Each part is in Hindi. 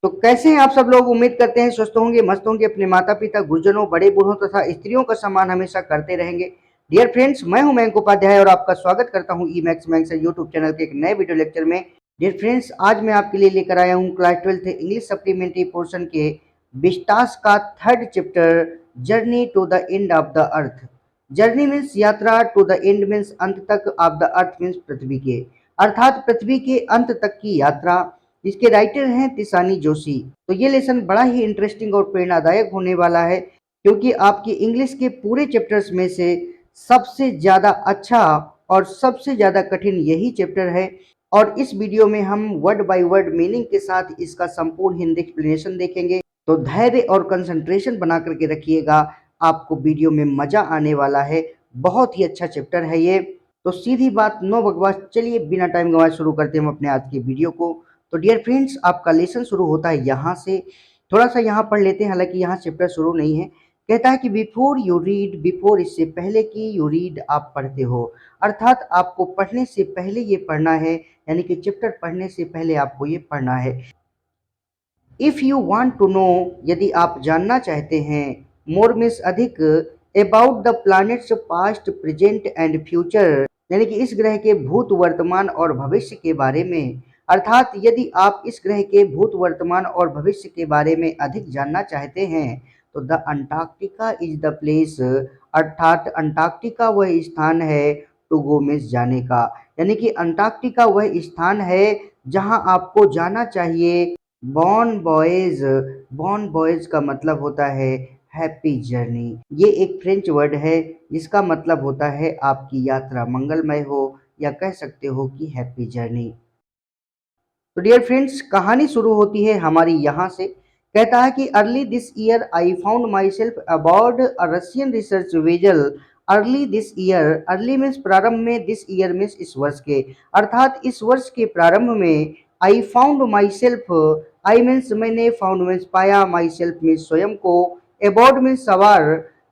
तो कैसे हैं आप सब लोग? उम्मीद करते हैं स्वस्थ होंगे, मस्त होंगे, अपने माता पिता, गुरुजनों, बड़े बूढ़ों तथा स्त्रियों का सम्मान हमेशा करते रहेंगे। डियर फ्रेंड्स, मैं हूं मयंक उपाध्याय और आपका स्वागत करता हूं ई मैक्स मैंक्स यूट्यूब चैनल के एक नए वीडियो लेक्चर में। डियर फ्रेंड्स, आज मैं आपके लिए लेकर आया हूं class 12th English supplementary portion के विस्टास का third chapter, journey to the end of the earth. Journey means यात्रा, टू द एंड मीन्स अंत तक, ऑफ द अर्थ मीन्स पृथ्वी के, अर्थात पृथ्वी के अंत तक की यात्रा। इसके राइटर हैं तिसानी जोशी। तो ये लेसन बड़ा ही इंटरेस्टिंग और प्रेरणादायक होने वाला है, क्योंकि आपकी इंग्लिश के पूरे चैप्टर्स में से सबसे ज़्यादा अच्छा और सबसे ज़्यादा कठिन यही चैप्टर है। और इस वीडियो में हम वर्ड बाय वर्ड मीनिंग के साथ इसका संपूर्ण हिंदी एक्सप्लेनेशन देखेंगे। तो धैर्य और कंसंट्रेशन बना करके रखिएगा, आपको वीडियो में मज़ा आने वाला है। बहुत ही अच्छा चैप्टर है ये। तो सीधी बात, नो बकवास, चलिए बिना टाइम गंवाए शुरू करते हैं हम अपने आज के वीडियो को। तो डियर फ्रेंड्स, आपका लेसन शुरू होता है यहाँ से। थोड़ा सा यहाँ पढ़ लेते हैं, हालांकि यहाँ चैप्टर शुरू नहीं है। कहता है कि बिफोर यू रीड, बिफोर इससे पहले कि यू रीड आप पढ़ते हो, अर्थात आपको पढ़ने से पहले ये पढ़ना है, यानी कि चैप्टर पढ़ने से पहले आपको ये पढ़ना है। If you want to know, यदि आप जानना चाहते हैं, मोर मीन्स अधिक, about the planets past present and future, यानी कि इस ग्रह के भूत वर्तमान और भविष्य के बारे में, अर्थात यदि आप इस ग्रह के भूत वर्तमान और भविष्य के बारे में अधिक जानना चाहते हैं, तो the Antarctica is the place, अर्थात अंटार्कटिका वह स्थान है, टू गो मीन्स जाने का, यानी कि अंटार्कटिका वह स्थान है जहां आपको जाना चाहिए। बॉर्न बॉयज, बॉर्न बॉयज का मतलब होता है हैप्पी जर्नी। ये एक फ्रेंच वर्ड है जिसका मतलब होता है आपकी यात्रा मंगलमय हो, या कह सकते हो कि हैप्पी जर्नी। तो डियर फ्रेंड्स, कहानी शुरू होती है हमारी यहाँ से। कहता है कि early this year I found myself aboard a Russian research vessel. Early this year, early means प्रारंभ में, दिस ईयर मीन्स इस वर्ष के, अर्थात इस वर्ष के प्रारंभ में। आई found my self, I means मैंने, फाउंड मीन्स पाया, माई सेल्फ मीन्स स्वयं को, अबॉर्ड मीन्स सवार,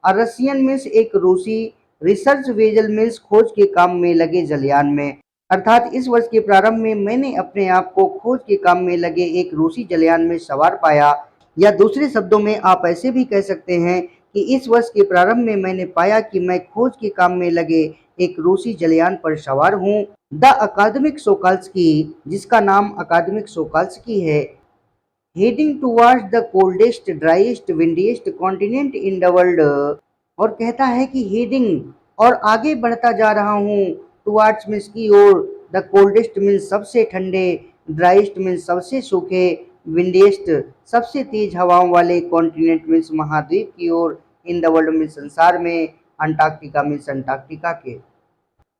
अ रशियन मीन्स एक रूसी, रिसर्च वेजल मीन्स खोज के काम में लगे जलयान में, अर्थात इस वर्ष के प्रारंभ में मैंने अपने आप को खोज के काम में लगे एक रूसी जलयान में सवार पाया। या दूसरे शब्दों में आप ऐसे भी कह सकते हैं कि इस वर्ष के प्रारंभ में मैंने पाया कि मैं खोज के काम में लगे एक रूसी जलयान पर सवार हूँ। द अकादमिक सोकाल्स्की, जिसका नाम अकादमिक सोकाल्स्की है, heading towards the coldest driest windiest continent in the world, और कहता है कि हेडिंग, और आगे बढ़ता जा रहा हूँ, टुवर्ड्स मीन्स की ओर, द कोल्डेस्ट मीन्स सबसे ठंडे, ड्राइएस्ट मीन्स सबसे सूखे, विंडीएस्ट सबसे तेज हवाओं वाले, कॉन्टिनेंट मीन्स महाद्वीप की ओर, इन द वर्ल्ड मीन्स संसार में, अंटार्कटिका मीन्स अंटार्कटिका के,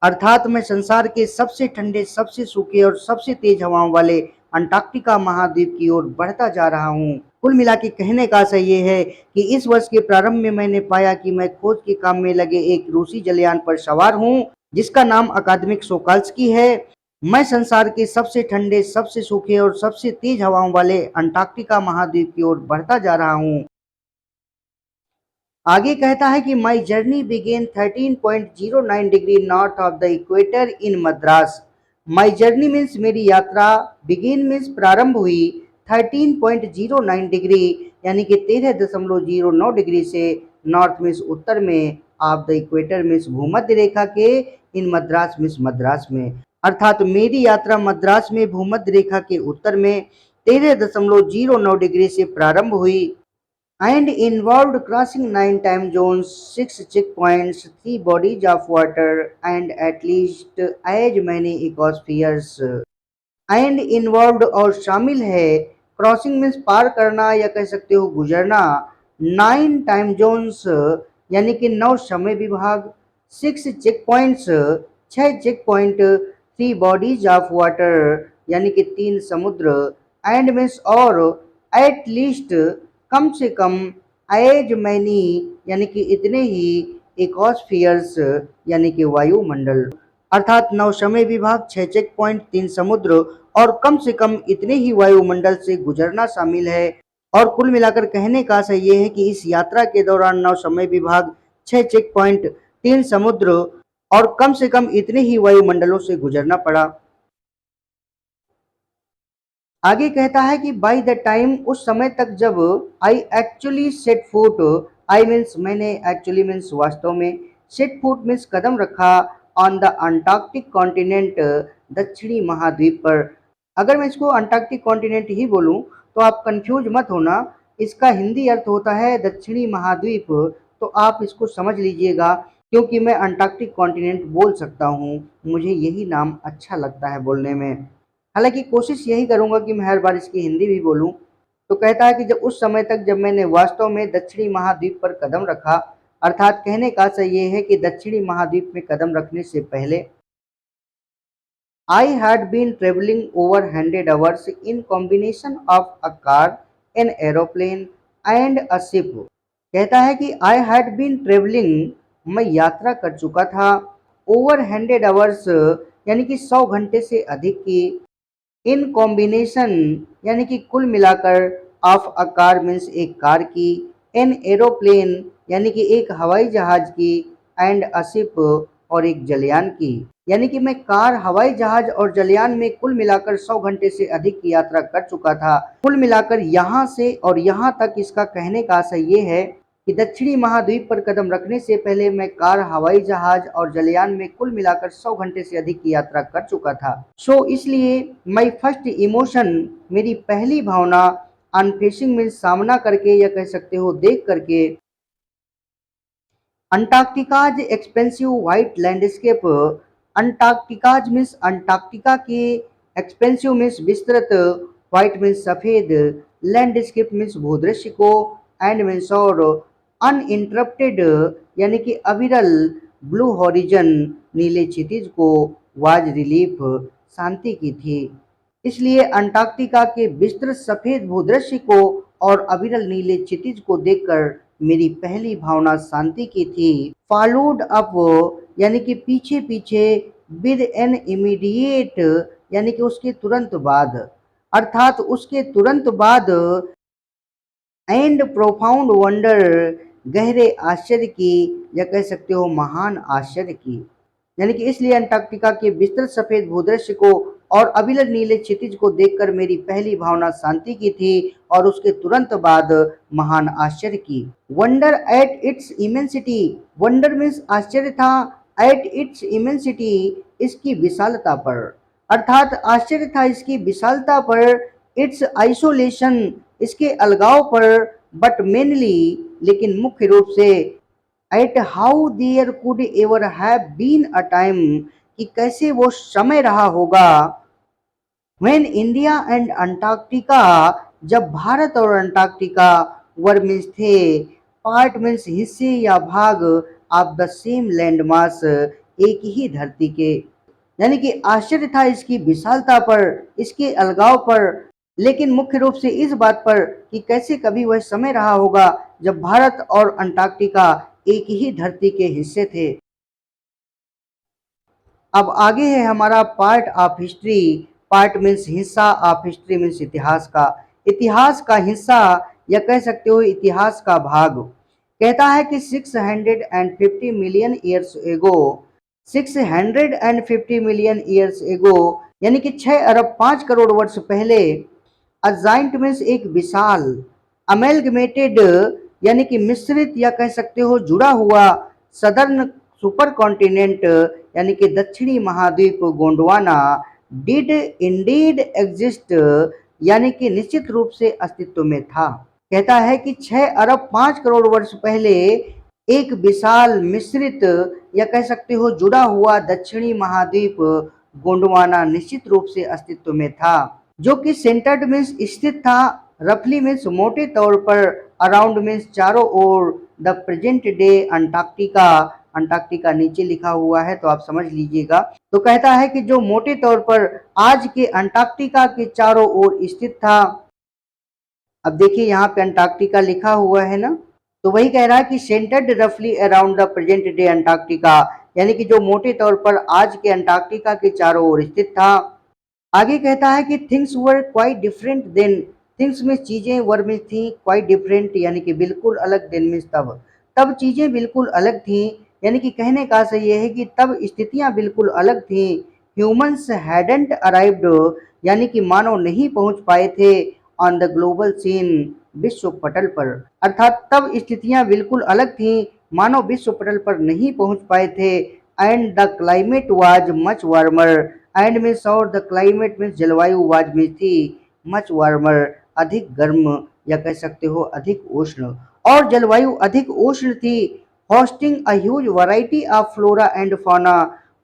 अर्थात मैं संसार के सबसे ठंडे, सबसे सूखे और सबसे तेज हवाओं वाले अंटार्कटिका महाद्वीप की ओर बढ़ता जा रहा हूँ। कुल मिला के कहने का आशय ये है कि इस वर्ष के प्रारंभ में मैंने पाया कि मैं खोज के काम में लगे एक रूसी जलयान पर सवार हूँ, जिसका नाम अकादमिक सोकाल्स्की है। मैं संसार के सबसे ठंडे, सबसे सूखे और सबसे तेज हवाओं वाले अंटार्कटिका महाद्वीप की ओर बढ़ता जा रहा हूँ। आगे कहता है कि my journey begin 13.09 degree north of the equator in Madras. My journey means मेरी यात्रा, बिगेन मीन्स प्रारंभ हुई, 13.09 डिग्री यानी कि 13.09 डिग्री से, नॉर्थ मीन्स उत्तर में, ऑफ द इक्वेटर मीन्स भूमध्य रेखा के, इन मद्रास मीन्स मद्रास में, अर्थात मेरी यात्रा मद्रास में भूमध्य रेखा के उत्तर में 13.09 डिग्री से प्रारंभ हुई, and involved crossing 9 time zones, 6 checkpoints, 3 bodies of water, and at least as many ecospheres. And involved और शामिल है, क्रॉसिंग मीन्स पार करना या कह सकते हो गुजरना, 9 टाइम जोन्स यानी कि 9 समय विभाग, 6 check points 6 check point, 3 bodies of water यानी कि 3 समुद्र, एंड मीन्स और, एट लीस्ट कम से कम, एज मैनी यानी कि इतने ही, इकोस्फियर्स यानी कि वायुमंडल, अर्थात 9 समय विभाग, 6 चेक पॉइंट, 3 समुद्र और कम से कम इतने ही वायुमंडल से गुजरना शामिल है। और कुल मिलाकर कहने का आशय ये है कि इस यात्रा के दौरान 9 समय विभाग, 6 चेक पॉइंट, 3 समुद्र और कम से कम इतने ही वायुमंडलों से गुजरना पड़ा। आगे कहता है कि बाय द टाइम, उस समय तक जब I actually set foot, I means मैंने, एक्चुअली मीन्स वास्तव में, सेट फुट मीन्स कदम रखा, ऑन द अंटार्कटिक कॉन्टिनेंट, दक्षिणी महाद्वीप पर। अगर मैं इसको अंटार्कटिक कॉन्टिनेंट ही बोलूं तो आप कंफ्यूज मत होना, इसका हिंदी अर्थ होता है दक्षिणी महाद्वीप। तो आप इसको समझ लीजिएगा, क्योंकि मैं अंटार्कटिक कॉन्टिनेंट बोल सकता हूँ, मुझे यही नाम अच्छा लगता है बोलने में। हालाँकि कोशिश यही करूँगा कि मैं हर बार इसकी हिंदी भी बोलूँ। तो कहता है कि जब उस समय तक जब मैंने वास्तव में दक्षिणी महाद्वीप पर कदम रखा, अर्थात कहने का अर्थ ये है कि दक्षिणी महाद्वीप में कदम रखने से पहले I had been traveling over 100 hours in combination of a car, an aeroplane and a ship। कहता है कि I had been traveling, मैं यात्रा कर चुका था, over 100 hours यानी कि 100 घंटे से अधिक की, इन कॉम्बिनेशन यानी कि कुल मिलाकर, ऑफ अ कार मीन्स एक कार की, एन एरोप्लेन यानी कि एक हवाई जहाज की, एंड अ शिप और एक जलयान की। यानी कि मैं कार, हवाई जहाज और जलयान में कुल मिलाकर 100 घंटे से अधिक की यात्रा कर चुका था। कुल मिलाकर यहाँ से और यहाँ तक इसका कहने का आशय ये है कि दक्षिणी महाद्वीप पर कदम रखने से पहले मैं कार, हवाई जहाज और जलयान में कुल मिलाकर 100 घंटे से अधिक की यात्रा कर चुका था। इसलिए माई फर्स्ट इमोशन, मेरी पहली भावना, ऑन फेसिंग मीन्स सामना करके या कह सकते हो देख करके, Antarctica's expensive white landscape, Antarctica's means Antarctica की, एक्सपेंसिव मीन्स विस्तृत, व्हाइट मीन्स सफेद, लैंडस्केप मीन्स भूदृश्य को, एंड मीन्स और, अनइंटरप्टेड यानी कि अविरल, ब्लू हॉरिजन नीले क्षितिज को, वाज रिलीफ शांति की थी। इसलिए अंटार्कटिका के विस्तृत सफेद भूदृश्य को और अविरल नीले क्षितिज को देखकर मेरी पहली भावना शांति की थी। फॉलोड अप यानी कि पीछे पीछे, विद एन इमीडिएट यानी कि उसके तुरंत बाद, अर्थात उसके तुरंत बाद, एंड प्रोफाउंड वंडर गहरे आश्चर्य की या कह सकते हो महान आश्चर्य की। यानी कि इसलिए अंटार्कटिका के विस्तृत सफेद भूदृश्य को और अविरल नीले क्षितिज को देखकर मेरी पहली भावना शांति की थी और उसके तुरंत बाद महान आश्चर्य की। Wonder at its immensity, wonder means आश्चर्य था, एट इट्स इमेंसिटी इसकी विशालता पर, अर्थात आश्चर्य था इसकी विशालता पर, इट्स आइसोलेशन इसके अलगाव पर, बट मेनली लेकिन मुख्य रूप से, at how there could ever have been a time कि कैसे वो समय रहा होगा, व्हेन इंडिया एंड अंटार्कटिका जब भारत और अंटार्कटिका वर मीन्स थे, पार्ट मीन्स हिस्से या भाग, of the same land mass एक ही धरती के। यानी कि आश्चर्य था इसकी विशालता पर, इसके अलगाव पर, लेकिन मुख्य रूप से इस बात पर कि कैसे कभी वह समय रहा होगा जब भारत और अंटार्कटिका एक ही धरती के हिस्से थे। अब आगे है हमारा part of history. Part means हिस्सा, ऑफ हिस्ट्री मीन्स इतिहास का, इतिहास का हिस्सा या कह सकते हो इतिहास का भाग। कहता है कि 650 million years ago, 650 million years ago यानी कि 6 अरब 5 करोड़ वर्ष पहले, अजाइंट मीन्स एक विशाल, अमेलगमेटेड यानी कि मिश्रित या कह सकते हो जुड़ा हुआ, सदर्न सुपर कॉन्टिनेंट यानी कि दक्षिणी महाद्वीप गोंडवाना, डिड इंडीड एग्जिस्ट यानी कि निश्चित रूप से अस्तित्व में था। कहता है कि 6 अरब 5 करोड़ वर्ष पहले एक विशाल मिश्रित या कह सकते हो जुड़ा हुआ दक्षिणी महाद्वीप गोंडवाना निश्चित रूप से अस्तित्व में था, जो कि सेंटर्ड मीन्स स्थित था, रफली मीन्स मोटे तौर पर, अराउंड मीन्स चारों ओर, the present day Antarctica, Antarctica नीचे लिखा हुआ है तो आप समझ लीजिएगा। तो कहता है कि जो मोटे तौर पर आज के अंटार्कटिका के चारों ओर स्थित था। अब देखिए यहाँ पे अंटार्कटिका लिखा हुआ है ना, तो वही कह रहा है कि सेंटर्ड रफली around the present day Antarctica, यानी कि जो मोटे तौर पर आज के अंटार्कटिका के चारों ओर स्थित था। आगे कहता है कि things were quite different then, things में चीजें, वर में थी, क्वाइट डिफरेंट यानी कि बिल्कुल अलग, देन में तब, तब चीजें बिल्कुल अलग थी, यानी कि कहने का सही है कि तब स्थितियां बिल्कुल अलग थी। ह्यूमंस हैडंट अराइव्ड, यानी कि मानव नहीं पहुंच पाए थे ऑन द ग्लोबल सीन, विश्व पटल पर। अर्थात तब स्थितियां बिल्कुल अलग थीं, मानव विश्व पटल पर नहीं पहुंच पाए थे। And the climate was much warmer, and means और द क्लाइमेट मीन्स जलवायु वाज मीन्स थी मच वार्मर, अधिक गर्म या कह सकते हो अधिक उष्ण, और जलवायु अधिक उष्ण थी। Hosting a huge variety of flora and fauna,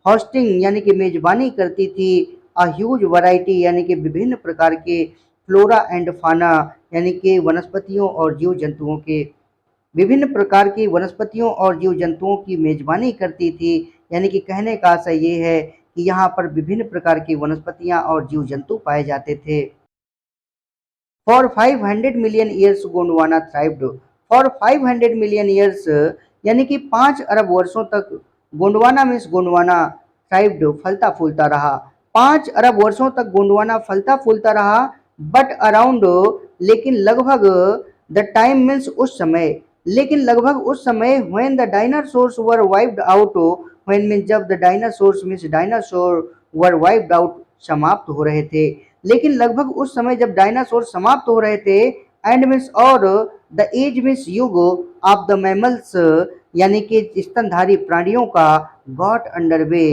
hosting यानी कि मेजबानी करती थी, अ ह्यूज वैरायटी यानी कि विभिन्न प्रकार के, फ्लोरा एंड फाना यानी कि वनस्पतियों और जीव जंतुओं के, विभिन्न प्रकार की वनस्पतियों और जीव जंतुओं की मेजबानी करती थी। यानी कि कहने का आशय ये है कि यहाँ पर विभिन्न प्रकार की वनस्पतियाँ और जीव जंतु पाए जाते थे। For 500 million years Gondwana thrived, for 500 million years यानी कि 5 अरब वर्षों तक गोंडवाना मीन्स गोंडवाना थ्राइव्ड फलता फूलता रहा। 5 अरब वर्षों तक गोंडवाना फलता फूलता रहा। बट अराउंड, लेकिन लगभग, द टाइम मीन्स उस समय, लेकिन लगभग उस समय, when the dinosaurs were wiped out, when means जब, the dinosaurs means dinosaur were wiped out समाप्त हो रहे थे, लेकिन लगभग उस समय जब डायनासोर समाप्त हो रहे थे। एंड मीन्स और, द एज मीन्स युग ऑफ द मैमल्स यानी कि स्तनधारी प्राणियों का गॉट अंडरवे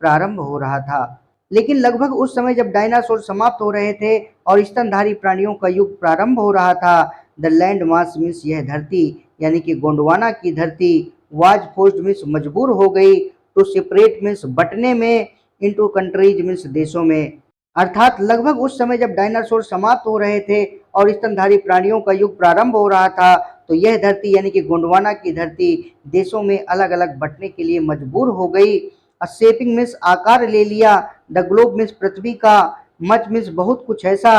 प्रारंभ हो रहा था। लेकिन लगभग उस समय जब डायनासोर समाप्त हो रहे थे और स्तनधारी प्राणियों का युग प्रारंभ हो रहा था। द लैंड मास मीन्स यह धरती यानी कि गोंडवाना की धरती, वाज फोर्स्ड मीन्स मजबूर हो गई, टू सेपरेट मीन्स बटने में, इनटू कंट्रीज मीन्स देशों में। अर्थात लगभग उस समय जब डायनासोर समाप्त हो रहे थे और स्तनधारी प्राणियों का युग प्रारंभ हो रहा था, तो यह धरती यानी कि गोंडवाना की धरती देशों में अलग अलग बंटने के लिए मजबूर हो गई। शेपिंग मीन्स आकार ले लिया, द ग्लोब मीन्स पृथ्वी का, मच मीन्स बहुत कुछ ऐसा,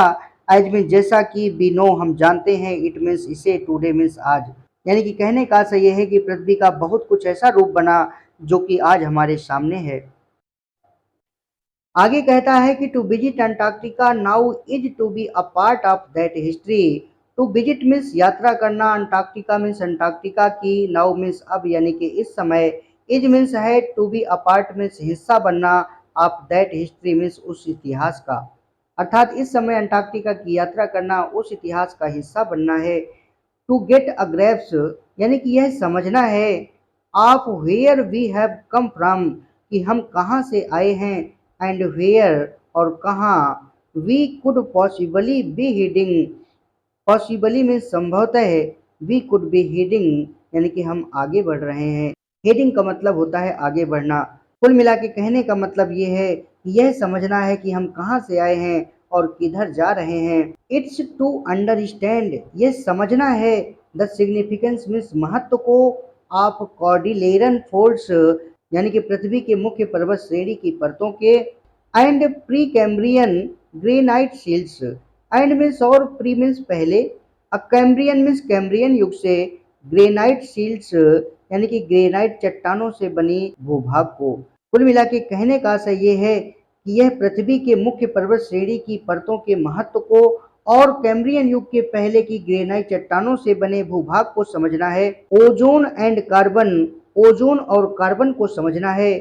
एज मीन्स जैसा कि वी नो हम जानते हैं, इट मीन्स इसे, टुडे मीन्स आज। यानी कि कहने का आशय यह है कि पृथ्वी का बहुत कुछ ऐसा रूप बना जो कि आज हमारे सामने है। आगे कहता है कि to visit Antarctica now is to be a part of that history. To visit means यात्रा करना, अंटार्कटिका मीन्स अंटार्कटिका की, नाउ मीन्स अब यानी कि इस समय, इज मीन्स है, to be a part means हिस्सा बनना, ऑफ दैट हिस्ट्री मीन्स उस इतिहास का। अर्थात इस समय अंटार्कटिका की यात्रा करना उस इतिहास का हिस्सा बनना है। टू गेट अ ग्रेप्स यानी कि यह समझना है, of where we have come from कि हम कहाँ से आए हैं, एंड वेयर और कहाँ, we could possibly be heading, possibly में संभवतः, वी कुड बी हीडिंग यानी कि हम आगे बढ़ रहे हैं। हीडिंग का मतलब होता है आगे बढ़ना। कुल मिला के कहने का मतलब ये है कि यह समझना है कि हम कहाँ से आए हैं और किधर जा रहे हैं। इट्स टू अंडरस्टैंड, ये समझना है, द सिग्निफिकेंस मीन्स महत्व को, ऑफ कॉर्डिलेरन फोल्ड्स यानी कि पृथ्वी के मुख्य पर्वत श्रेणी की परतों के, and pre Cambrian granite shields, and means और, प्री मीन्स पहले, अब कैम्ब्रियन मीन्स कैम्ब्रियन युग से, ग्रेनाइट शील्ड्स यानी कि ग्रेनाइट चट्टानों से बनी भूभाग को। कुल मिला के कहने का आशय ये है कि यह पृथ्वी के मुख्य पर्वत श्रेणी की परतों के महत्व को और कैम्ब्रियन युग के पहले की ग्रेनाइट चट्टानों से बने भूभाग को समझना है। ओजोन एंड कार्बन, ओजोन और कार्बन को समझना है।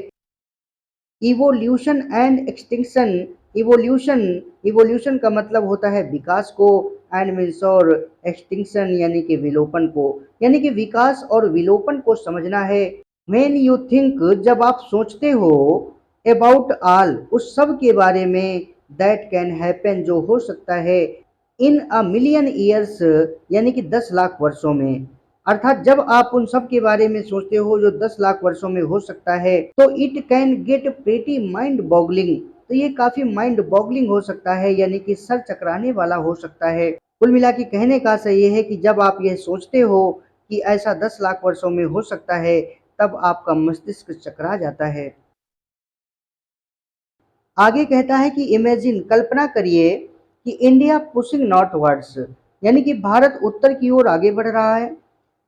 Evolution and extinction, evolution, evolution का मतलब होता है विकास को, एंड मीन्स और, एक्सटिंक्शन यानी कि विलोपन को, यानी कि विकास और विलोपन को समझना है। व्हेन यू थिंक जब आप सोचते हो, अबाउट ऑल उस सब के बारे में, दैट कैन हैपन जो हो सकता है, इन अ मिलियन ईयर्स यानी कि 10 लाख वर्षों में। अर्थात जब आप उन सब के बारे में सोचते हो जो 10 लाख वर्षों में हो सकता है, तो it can get pretty mind boggling, तो ये काफी माइंड बॉगलिंग हो सकता है यानी कि सर चकराने वाला हो सकता है। कुल मिला के कहने का सही ये है कि जब आप यह सोचते हो कि ऐसा 10 लाख वर्षों में हो सकता है, तब आपका मस्तिष्क चकरा जाता है। आगे कहता है कि इमेजिन कल्पना करिए कि इंडिया पुशिंग नॉर्थवर्ड्स यानी कि भारत उत्तर की ओर आगे बढ़ रहा है।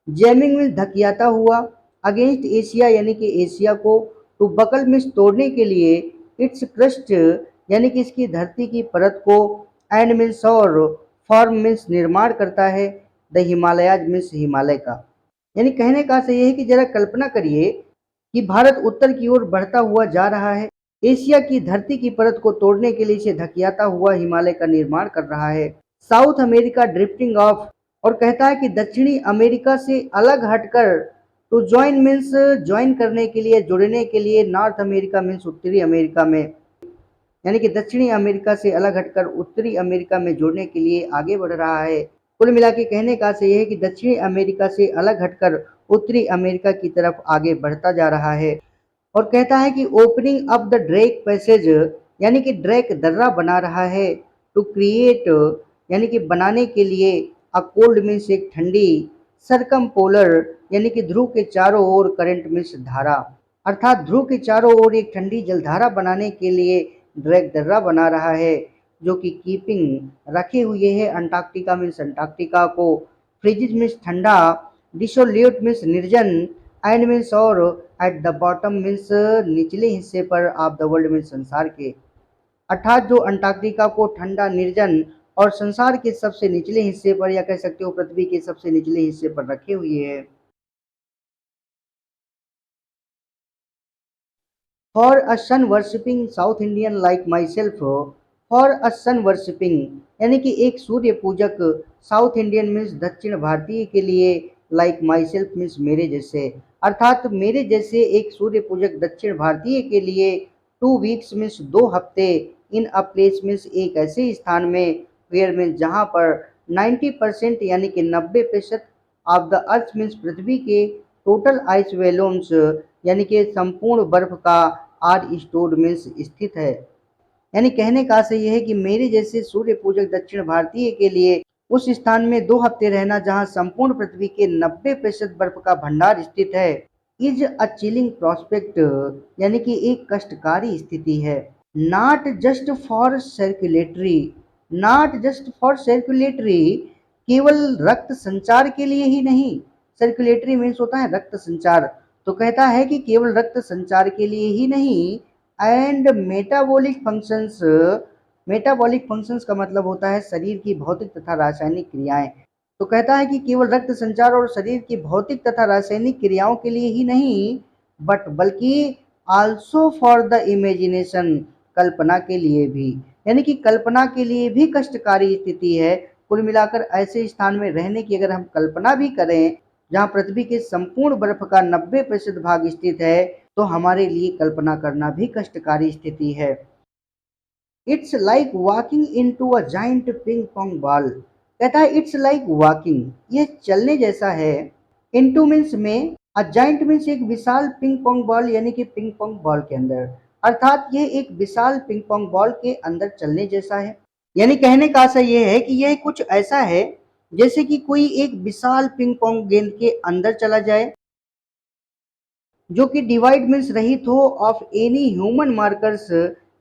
जैमिंग में धकियाता हुआ, अगेंस्ट एशिया यानी कि एशिया को, टू बकल मिस तोड़ने के लिए, इट्स क्रस्ट यानी कि इसकी धरती की परत को, एंड मीन्स और, फॉर्म मीन्स निर्माण करता है, द हिमालयाज मीन्स हिमालय का। यानी कहने का सही है कि जरा कल्पना करिए कि भारत उत्तर की ओर बढ़ता हुआ जा रहा है। एशिया की धरती की परत को तोड़ने के लिए इसे धकियाता हुआ हिमालय का निर्माण कर रहा है। साउथ अमेरिका ड्रिफ्टिंग ऑफ, और कहता है कि दक्षिणी अमेरिका से अलग हटकर, टू ज्वाइन मीन्स ज्वाइन करने के लिए, जुड़ने के लिए, नॉर्थ अमेरिका मीन्स उत्तरी अमेरिका में, यानी कि दक्षिणी अमेरिका से अलग हटकर उत्तरी अमेरिका में जुड़ने के लिए आगे बढ़ रहा है। कुल मिला के कहने का से यह है कि दक्षिणी अमेरिका से अलग हटकर उत्तरी अमेरिका की तरफ आगे बढ़ता जा रहा है। और कहता है कि opening up the Drake passage, यानी कि ड्रैक दर्रा बना रहा है, टू क्रिएट, यानी कि बनाने के लिए, अ कोल्ड मीन्स एक ठंडी, सरकम पोलर, यानी कि ध्रुव के चारों ओर, करंट मीन्स धारा, अर्थात ध्रुव के चारों ओर एक ठंडी जलधारा बनाने के लिए ड्रैक दर्रा बना रहा है, जो कि कीपिंग रखे हुए है अंटार्कटिका मीन्स अंटार्कटिका को, फ्रिजिज मीन्स ठंडा, डिसोल्यूट मीन्स निर्जन, एंड मीन्स और, एट द बॉटम मीन्स निचले हिस्से पर, ऑफ द वर्ल्ड मीन्स संसार के, अर्थात जो अंटार्कटिका को ठंडा, निर्जन और संसार के सबसे निचले हिस्से पर, या कह सकते हो पृथ्वी के सबसे निचले हिस्से पर रखे हुए है। For a sun worshipping South Indian like myself, for a sun worshipping, यानी कि एक सूर्य पूजक, साउथ इंडियन मीन्स दक्षिण भारतीय के लिए, लाइक माई सेल्फ मीन्स मेरे जैसे, अर्थात मेरे जैसे एक सूर्य पूजक दक्षिण भारतीय के लिए, 2 वीक्स मीन्स 2 हफ्ते, इन अ प्लेस मीन्स एक ऐसे स्थान में, वेयर मीन्स जहाँ पर, 90% यानी कि 90% ऑफ द अर्थ मीन्स पृथ्वी के, टोटल आइस वैल्यूम्स, यानी कि संपूर्ण बर्फ का, आर स्टोर्ड मीन्स स्थित है। यानी कहने का आशय यह है कि मेरे जैसे सूर्य पूजक दक्षिण भारतीय के लिए उस स्थान में 2 हफ्ते रहना जहां संपूर्ण पृथ्वी के 90% बर्फ का भंडार स्थित है, इज अ चिलिंग प्रोस्पेक्ट, यानी कि एक कष्टकारी स्थिति है। Not just for circulatory, not just for circulatory, केवल रक्त संचार के लिए ही नहीं, सर्कुलेटरी मीन्स होता है रक्त संचार, तो कहता है कि केवल रक्त संचार के लिए ही नहीं, and metabolic functions, metabolic functions का मतलब होता है शरीर की भौतिक तथा रासायनिक क्रियाएं, तो कहता है कि केवल रक्त संचार और शरीर की भौतिक तथा रासायनिक क्रियाओं के लिए ही नहीं, बट बल्कि आल्सो फॉर द इमेजिनेशन, कल्पना के लिए भी, यानी कि कल्पना के लिए भी कष्टकारी स्थिति है। कुल मिलाकर ऐसे स्थान में रहने की अगर हम कल्पना भी करें जहां पृथ्वी के संपूर्ण बर्फ का 90% भाग स्थित है, तो हमारे लिए कल्पना करना भी कष्टकारी स्थिति है। It's like walking into a giant ping pong ball, कहता है इट्स लाइक वॉकिंग, ये चलने जैसा है, इनटू मीन्स में, अ जाइंट मीन्स एक विशाल पिंग पोंग बॉल, यानी कि पिंग पोंग बॉल के अंदर, अर्थात ये एक विशाल पिंग पोंग बॉल के अंदर चलने जैसा है। यानी कहने का आशय यह है कि यह कुछ ऐसा है जैसे कि कोई एक विशाल पिंग पोंग गेंद के अंदर चला जाए, जो कि डिवाइड मीन्स रहित हो ऑफ एनी ह्यूमन मार्कर्स,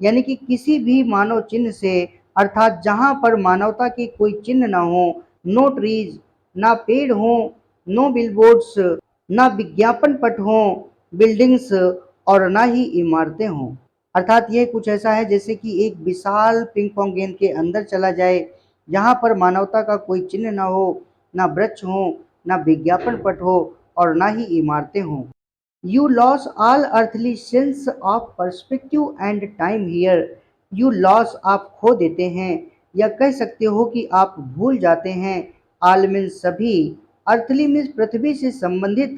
यानी कि किसी भी मानव चिन्ह से, अर्थात जहां पर मानवता के कोई चिन्ह ना हो, नो ट्रीज, ना पेड़ हो, नो बिलबोर्ड्स, ना विज्ञापन पट हो, बिल्डिंग्स, और ना ही इमारतें हों, अर्थात यह कुछ ऐसा है जैसे कि एक विशाल पिंग पोंग गेंद के अंदर चला जाए, जहां पर मानवता का कोई चिन्ह ना हो, ना वृक्ष हो, ना विज्ञापन पट हो, और ना ही इमारतें हों। You lose all earthly sense of perspective and time here. You lose, आप खो देते हैं, या कह सकते हो कि आप भूल जाते हैं, all means सभी, earthly means पृथ्वी से संबंधित,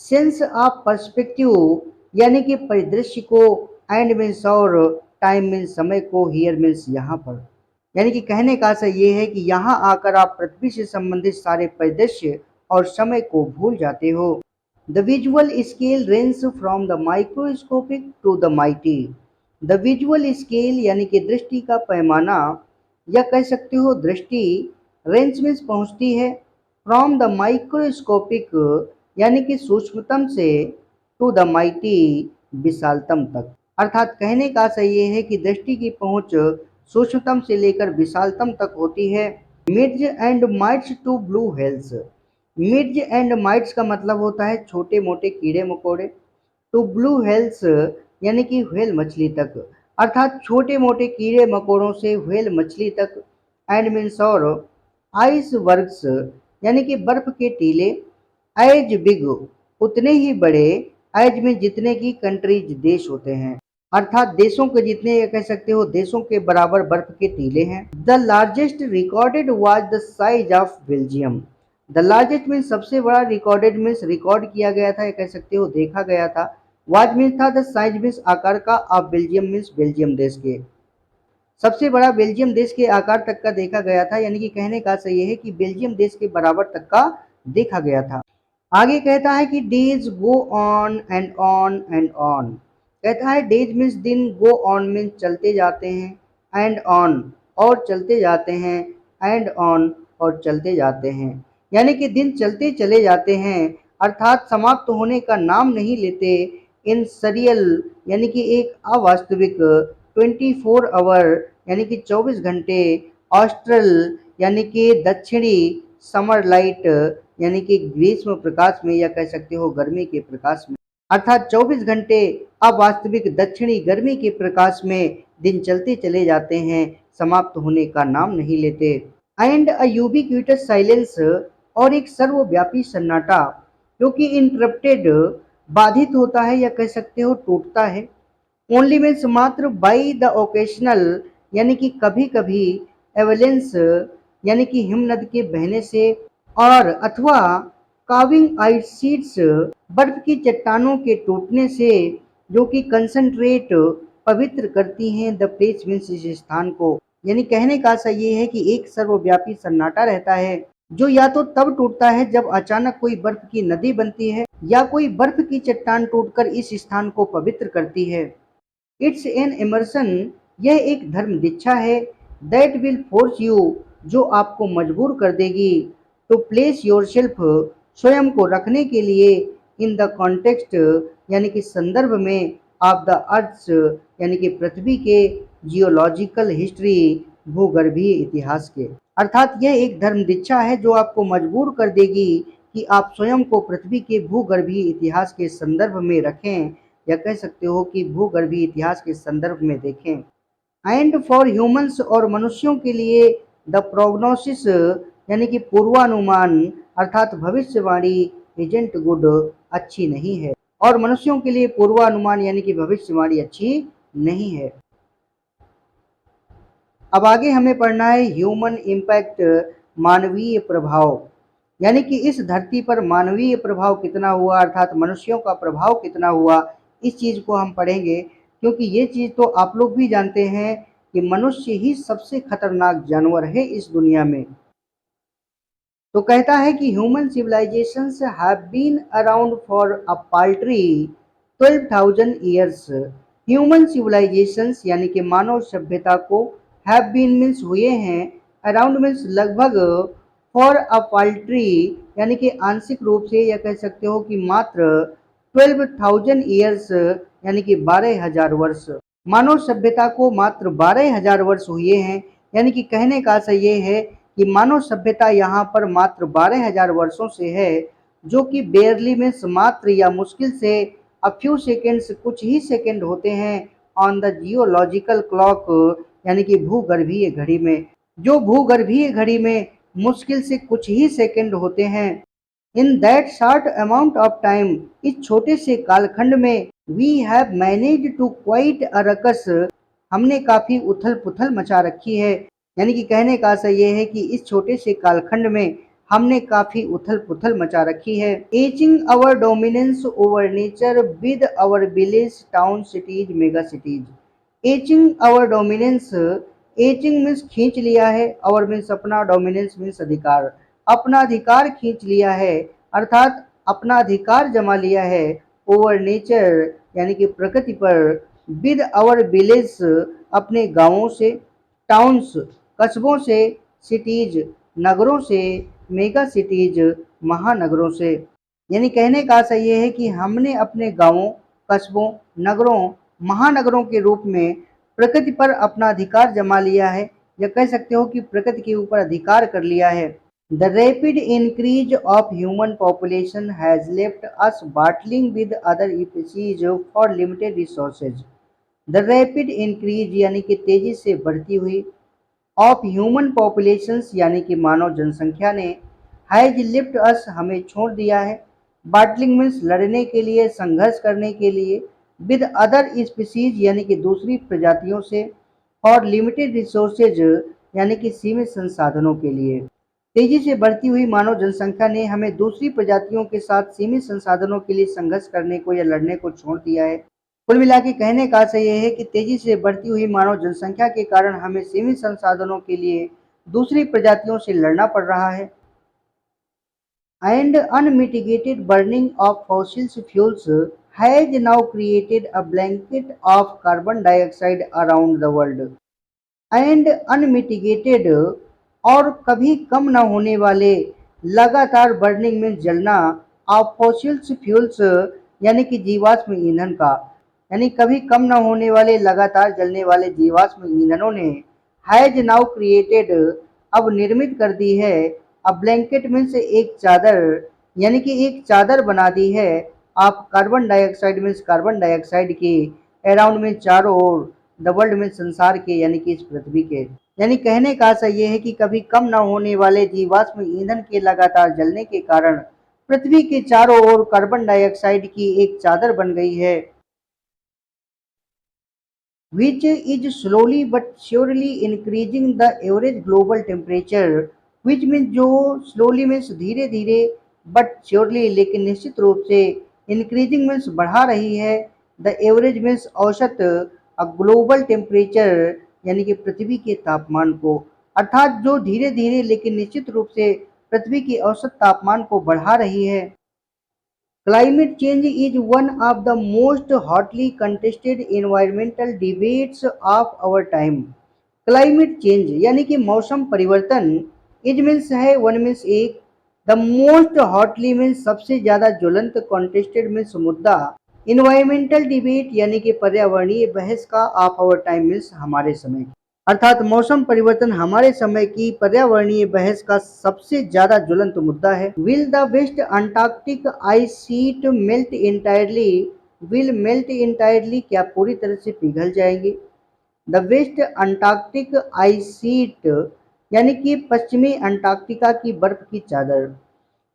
सेंस ऑफ पर्सपेक्टिव, यानी कि परिदृश्य को, एंड मीन्स और, टाइम मीन्स समय को, हियर मीन्स यहाँ पर, यानी कि कहने का आशय ये है कि यहाँ आकर आप पृथ्वी से संबंधित सारे परिदृश्य और समय को भूल जाते हो। The visual scale range from the microscopic to the mighty, the visual scale यानी कि दृष्टि का पैमाना, या कह सकते हो दृष्टि, रेंज मीन्स पहुंचती है, फ्रॉम द माइक्रोस्कोपिक यानी कि सूक्ष्मतम से, टू द माइटी विशालतम तक, अर्थात कहने का आशय ये है कि दृष्टि की पहुंच सूक्ष्मतम से लेकर विशालतम तक होती है। Midges and mites to blue whales, midges and mites का मतलब होता है छोटे मोटे कीड़े मकोड़े, टू ब्लू हेल्स यानी कि व्हेल मछली तक, अर्थात छोटे मोटे कीड़े मकोड़ों से व्हेल मछली तक, एंड मीन्स और, आइस वर्ग्स यानी कि बर्फ के टीले, एज बिग उतने ही बड़े, एज में जितने की कंट्रीज देश होते हैं, अर्थात देशों के जितने, या कह सकते हो देशों के बराबर बर्फ के टीले हैं। The largest recorded was the size of Belgium. The largest means सबसे बड़ा, रिकॉर्डेड मीन्स रिकॉर्ड किया गया था, या कह सकते हो देखा गया था। वाज मीन्स था, द साइज मीन्स आकार का, ऑफ बेल्जियम मीन्स बेल्जियम देश के। सबसे बड़ा बेल्जियम देश के आकार तक का देखा गया था, यानी कि कहने का अर्थ ये है कि बेल्जियम देश के बराबर तक का देखा गया था। आगे कहता है कि days go on and on and on. कहता है डेज मीन्स दिन, गो ऑन मीन्स चलते जाते हैं, एंड ऑन और चलते जाते हैं, एंड ऑन और चलते जाते हैं, यानी कि दिन चलते चले जाते हैं, अर्थात समाप्त होने का नाम नहीं लेते। इन सरियल यानी कि एक अवास्तविक, 24 आवर यानी कि 24 घंटे, ऑस्ट्रल यानी कि दक्षिणी, समर लाइट यानी कि ग्रीष्म प्रकाश में, या कह सकते हो गर्मी के प्रकाश में, अर्थात 24 घंटे अवास्तविक दक्षिणी गर्मी के प्रकाश में दिन चलते चले जाते हैं, समाप्त होने का नाम नहीं लेते। एंड अ यूबिक्विटस साइलेंस, और एक सर्वव्यापी सन्नाटा, जो कि इंटरप्टेड बाधित होता है, या कह सकते हो टूटता है। ओनली मीन्स मात्र, बाई द ओकेशनल यानी कि कभी कभी, एवलेंस यानी कि हिमनद के बहने से, और अथवा काविंग आइस शीट्स बर्फ की चट्टानों के टूटने से, जो कि कंसंट्रेट पवित्र करती हैं द प्लेस मीन्स इस स्थान को। यानी कहने का सा ये है कि एक सर्वव्यापी सन्नाटा रहता है, जो या तो तब टूटता है जब अचानक कोई बर्फ की नदी बनती है, या कोई बर्फ की चट्टान टूटकर इस स्थान को पवित्र करती है। इट्स एन इमर्सन, यह एक धर्म दीक्षा है, दैट विल फोर्स यू, जो आपको मजबूर कर देगी, टू प्लेस योरसेल्फ, स्वयं को रखने के लिए, इन द कॉन्टेक्स्ट यानी कि संदर्भ में, ऑफ द अर्थ यानी कि पृथ्वी के, जियोलॉजिकल हिस्ट्री भूगर्भीय इतिहास के। अर्थात यह एक धर्म दीक्षा है जो आपको मजबूर कर देगी कि आप स्वयं को पृथ्वी के भूगर्भीय इतिहास के संदर्भ में रखें, या कह सकते हो कि भूगर्भीय इतिहास के संदर्भ में देखें। एंड फॉर ह्यूमंस, और मनुष्यों के लिए, द प्रोग्नोसिस यानी कि पूर्वानुमान, अर्थात भविष्यवाणी, इजेंट गुड, अच्छी नहीं है, और मनुष्यों के लिए पूर्वानुमान यानी कि भविष्यवाणी अच्छी नहीं है। अब आगे हमें पढ़ना है ह्यूमन इम्पैक्ट, मानवीय प्रभाव, यानी कि इस धरती पर मानवीय प्रभाव कितना हुआ, अर्थात मनुष्यों का प्रभाव कितना हुआ, इस चीज को हम पढ़ेंगे। क्योंकि ये चीज तो आप लोग भी जानते हैं कि मनुष्य ही सबसे खतरनाक जानवर है इस दुनिया में। तो कहता है कि human civilisations have been around for a paltry 12,000 years. Human civilisations यानी कि मानव सभ्यता को, हैव बीन मीन्स हुए हैं, अराउंड मीन्स लगभग, फॉर अ पाल्ट्री यानी कि आंशिक रूप से, या कह सकते हो कि मात्र, 12,000 ईयर्स यानी कि 12,000 वर्ष। मानव सभ्यता को मात्र 12,000 वर्ष हुए हैं, यानी कि कहने का अर्थ ये है कि मानव सभ्यता यहाँ पर मात्र 12,000 वर्षों से है, जो कि बेयरली मीन्स मात्र या मुश्किल से, अ फ्यू सेकेंड्स कुछ ही सेकेंड होते हैं, ऑन द जियोलॉजिकल क्लॉक यानी कि भूगर्भीय घड़ी में, जो भूगर्भीय घड़ी में मुश्किल से कुछ ही सेकेंड होते हैं। In that short amount of time, इस छोटे से कालखंड में, we have manage to quite a ruckus, हमने काफी उथल पुथल मचा रखी है। यानी कि कहने का अर्थ ये है कि इस छोटे से कालखंड में हमने काफी उथल पुथल मचा रखी है। Etching our dominance over nature with our village, town, cities, mega cities. Etching our dominance, etching means खींच लिया है, आवर मीन्स अपना, डोमिनेंस मीन्स अधिकार, अपना अधिकार खींच लिया है, अर्थात अपना अधिकार जमा लिया है, ओवर नेचर यानी कि प्रकृति पर, विद आवर विलेज अपने गांवों से, टाउन्स कस्बों से, सिटीज नगरों से, मेगा सिटीज महानगरों से। यानी कहने का अर्थ ये है कि हमने अपने गांवों, कस्बों, नगरों, महानगरों के रूप में प्रकृति पर अपना अधिकार जमा लिया है, या कह सकते हो कि प्रकृति के ऊपर अधिकार कर लिया है। The rapid increase of human population has left us bottling with other species for limited resources. The rapid increase यानी कि तेजी से बढ़ती हुई, ऑफ ह्यूमन पॉपुलेशंस यानी कि मानव जनसंख्या ने, हैज लिफ्ट अस हमें छोड़ दिया है, बाटलिंग मीन्स लड़ने के लिए, संघर्ष करने के लिए, विद अदर स्पीसीज यानी कि दूसरी प्रजातियों से, और लिमिटेड रिसोर्सेज यानी कि सीमित संसाधनों के लिए। तेजी से बढ़ती हुई मानव जनसंख्या ने हमें दूसरी प्रजातियों के साथ सीमित संसाधनों के लिए संघर्ष करने को या लड़ने को छोड़ दिया है। कुल मिला के कहने का आशय यह है कि तेजी से बढ़ती हुई मानव जनसंख्या के कारण हमें सीमित संसाधनों के लिए दूसरी प्रजातियों से लड़ना पड़ रहा है। And unmitigated burning of fossil fuels has now created a blanket of carbon dioxide around the world. And unmitigated और कभी कम न होने वाले लगातार बर्निंग में जलना ऑफ फॉसिल्स फ्यूल्स यानी कि जीवाश्म ईंधन का, यानी कभी कम न होने वाले लगातार जलने वाले जीवाश्म ईंधनों ने हैज नाउ क्रिएटेड अब निर्मित कर दी है, अब ब्लैंकेट मीन्स एक चादर, यानी कि एक चादर बना दी है। आप carbon dioxide means carbon dioxide की, अराउंड में चारों ओर, द वर्ल्ड में संसार के यानी कि इस पृथ्वी के। यानी कहने का आशय यह है कि कभी कम न होने वाले जीवाश्म ईंधन के लगातार जलने के कारण पृथ्वी के चारों ओर कार्बन डाइऑक्साइड की एक चादर बन गई है, which is slowly but surely increasing the average global temperature, which means जो slowly means धीरे धीरे, but surely लेकिन निश्चित रूप से, increasing means बढ़ा रही है, the average means औसत, ग्लोबल टेम्परेचर यानी कि पृथ्वी के तापमान को, अर्थात जो धीरे धीरे लेकिन निश्चित रूप से पृथ्वी के औसत तापमान को बढ़ा रही है। Climate change is one of the most hotly contested environmental debates of our time. Climate change यानी कि मौसम परिवर्तन, इज मीन्स है वन मीन्स एक, द मोस्ट हॉटली मीन्स सबसे ज्यादा ज्वलंत, कॉन्टेस्टेड मीन्स मुद्दा, इन्वायरमेंटल डिबेट यानी कि पर्यावरणीय बहस का, ऑफ आवर टाइम मीन्स हमारे समय, अर्थात मौसम परिवर्तन हमारे समय की पर्यावरणीय बहस का सबसे ज्यादा ज्वलंत मुद्दा है। Will the West Antarctic ice sheet melt entirely, will melt entirely क्या पूरी तरह से पिघल जाएंगे। The West Antarctic ice sheet यानी कि पश्चिमी अंटार्कटिका की बर्फ की चादर,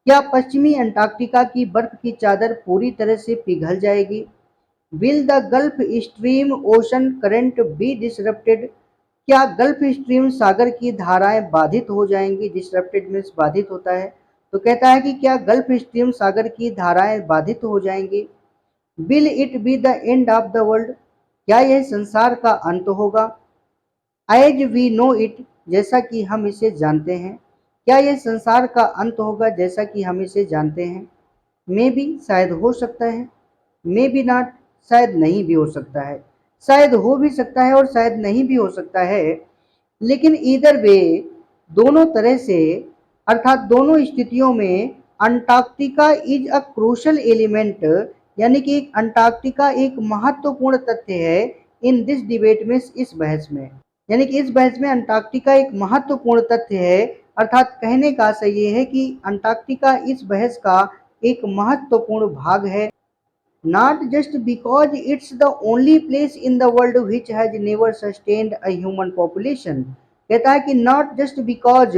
क्या पश्चिमी अंटार्कटिका की बर्फ की चादर पूरी तरह से पिघल जाएगी। Will the Gulf Stream ocean current be disrupted, क्या गल्फ स्ट्रीम सागर की धाराएं बाधित हो जाएंगी। डिसरप्टेड मीन्स बाधित होता है, तो कहता है कि क्या गल्फ स्ट्रीम सागर की धाराएं बाधित हो जाएंगी। Will it be the end of the world, क्या यह संसार का अंत होगा। एज वी नो इट, जैसा कि हम इसे जानते हैं, क्या यह संसार का अंत होगा जैसा कि हम इसे जानते हैं। मे बी शायद हो सकता है, मे बी नॉट शायद नहीं भी हो सकता है, शायद हो भी सकता है और शायद नहीं भी हो सकता है, लेकिन ईदर वे, दोनों तरह से, अर्थात दोनों स्थितियों में Antarctica is a crucial element, यानी कि अंटार्कटिका एक महत्वपूर्ण तथ्य है इन दिस डिबेट में, इस बहस में, यानी कि इस बहस में अंटार्कटिका एक महत्वपूर्ण तथ्य है, अर्थात कहने का आशय ये है कि अंटार्कटिका इस बहस का एक महत्वपूर्ण भाग है। Not just because it's the only place in the world which has never sustained a human population, कहता है कि not just because,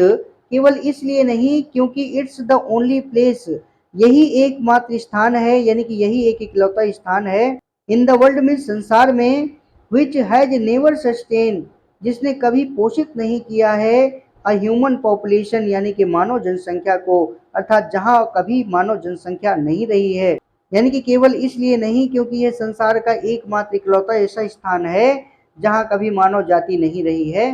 केवल इसलिए नहीं क्योंकि it's the only place, यही एकमात्र स्थान है, यानी कि यही एक इकलौता स्थान है, in the world में संसार में, which has never sustained, जिसने कभी पोषित नहीं किया है, a human population यानी कि मानव जनसंख्या को, अर्थात जहां कभी मानव जनसंख्या नहीं रही है, यानी कि केवल इसलिए नहीं क्योंकि यह संसार का एकमात्र इकलौता ऐसा स्थान है जहां कभी मानव जाति नहीं रही है।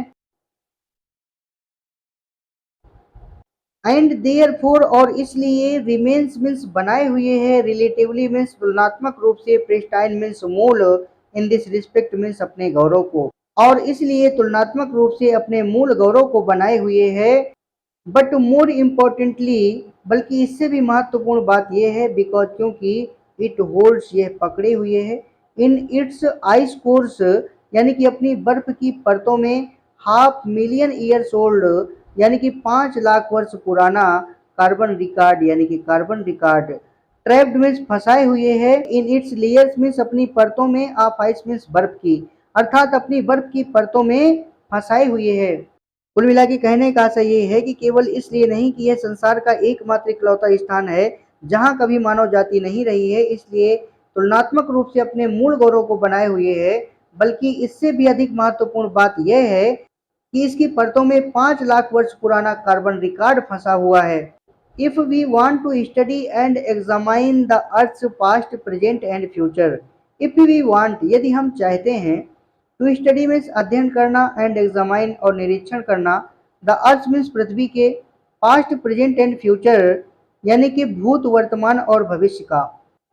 एंड देयर फोर, और इसलिए, रिमेन्स मीन्स बनाए हुए है, रिलेटिवली मीन्स तुलनात्मक रूप से, प्रेस्टाइन मीन्स मूल, इन दिस रिस्पेक्ट मीन्स अपने गौरव को, और इसलिए तुलनात्मक रूप से अपने मूल गौरव को बनाए हुए है। बट मोर इम्पोर्टेंटली, बल्कि इससे भी महत्वपूर्ण बात यह है, बिकॉज क्योंकि इट होल्ड्स, यह पकड़े हुए है, इन इट्स आइस कोर्स यानी कि अपनी बर्फ की परतों में, 500,000 ईयर्स ओल्ड यानी कि 5 लाख वर्ष पुराना, कार्बन रिकॉर्ड यानी कि कार्बन रिकॉर्ड, ट्रैप्ड मीन्स फंसाए हुए है, इन इट्स लेयर्स मीन्स अपनी परतों में, ऑफ आइस मीन्स बर्फ की, अर्थात अपनी बर्फ की परतों में फंसाए हुए है। कुल मिला के कहने का आशय ये है कि केवल इसलिए नहीं कि यह संसार का एकमात्र इकलौता स्थान है जहां कभी मानव जाति नहीं रही है, इसलिए तुलनात्मक रूप से अपने मूल गौरव को बनाए हुए है, बल्कि इससे भी अधिक महत्वपूर्ण बात यह है कि इसकी परतों में 5 लाख वर्ष पुराना कार्बन रिकॉर्ड फंसा हुआ है। If we want to study and examine the Earth's past, present and future, if we want, यदि हम चाहते हैं, to study मीन्स अध्ययन करना, and examine और निरीक्षण करना, the Earth मीन्स पृथ्वी के past, present and future यानी कि भूत, वर्तमान और भविष्य का।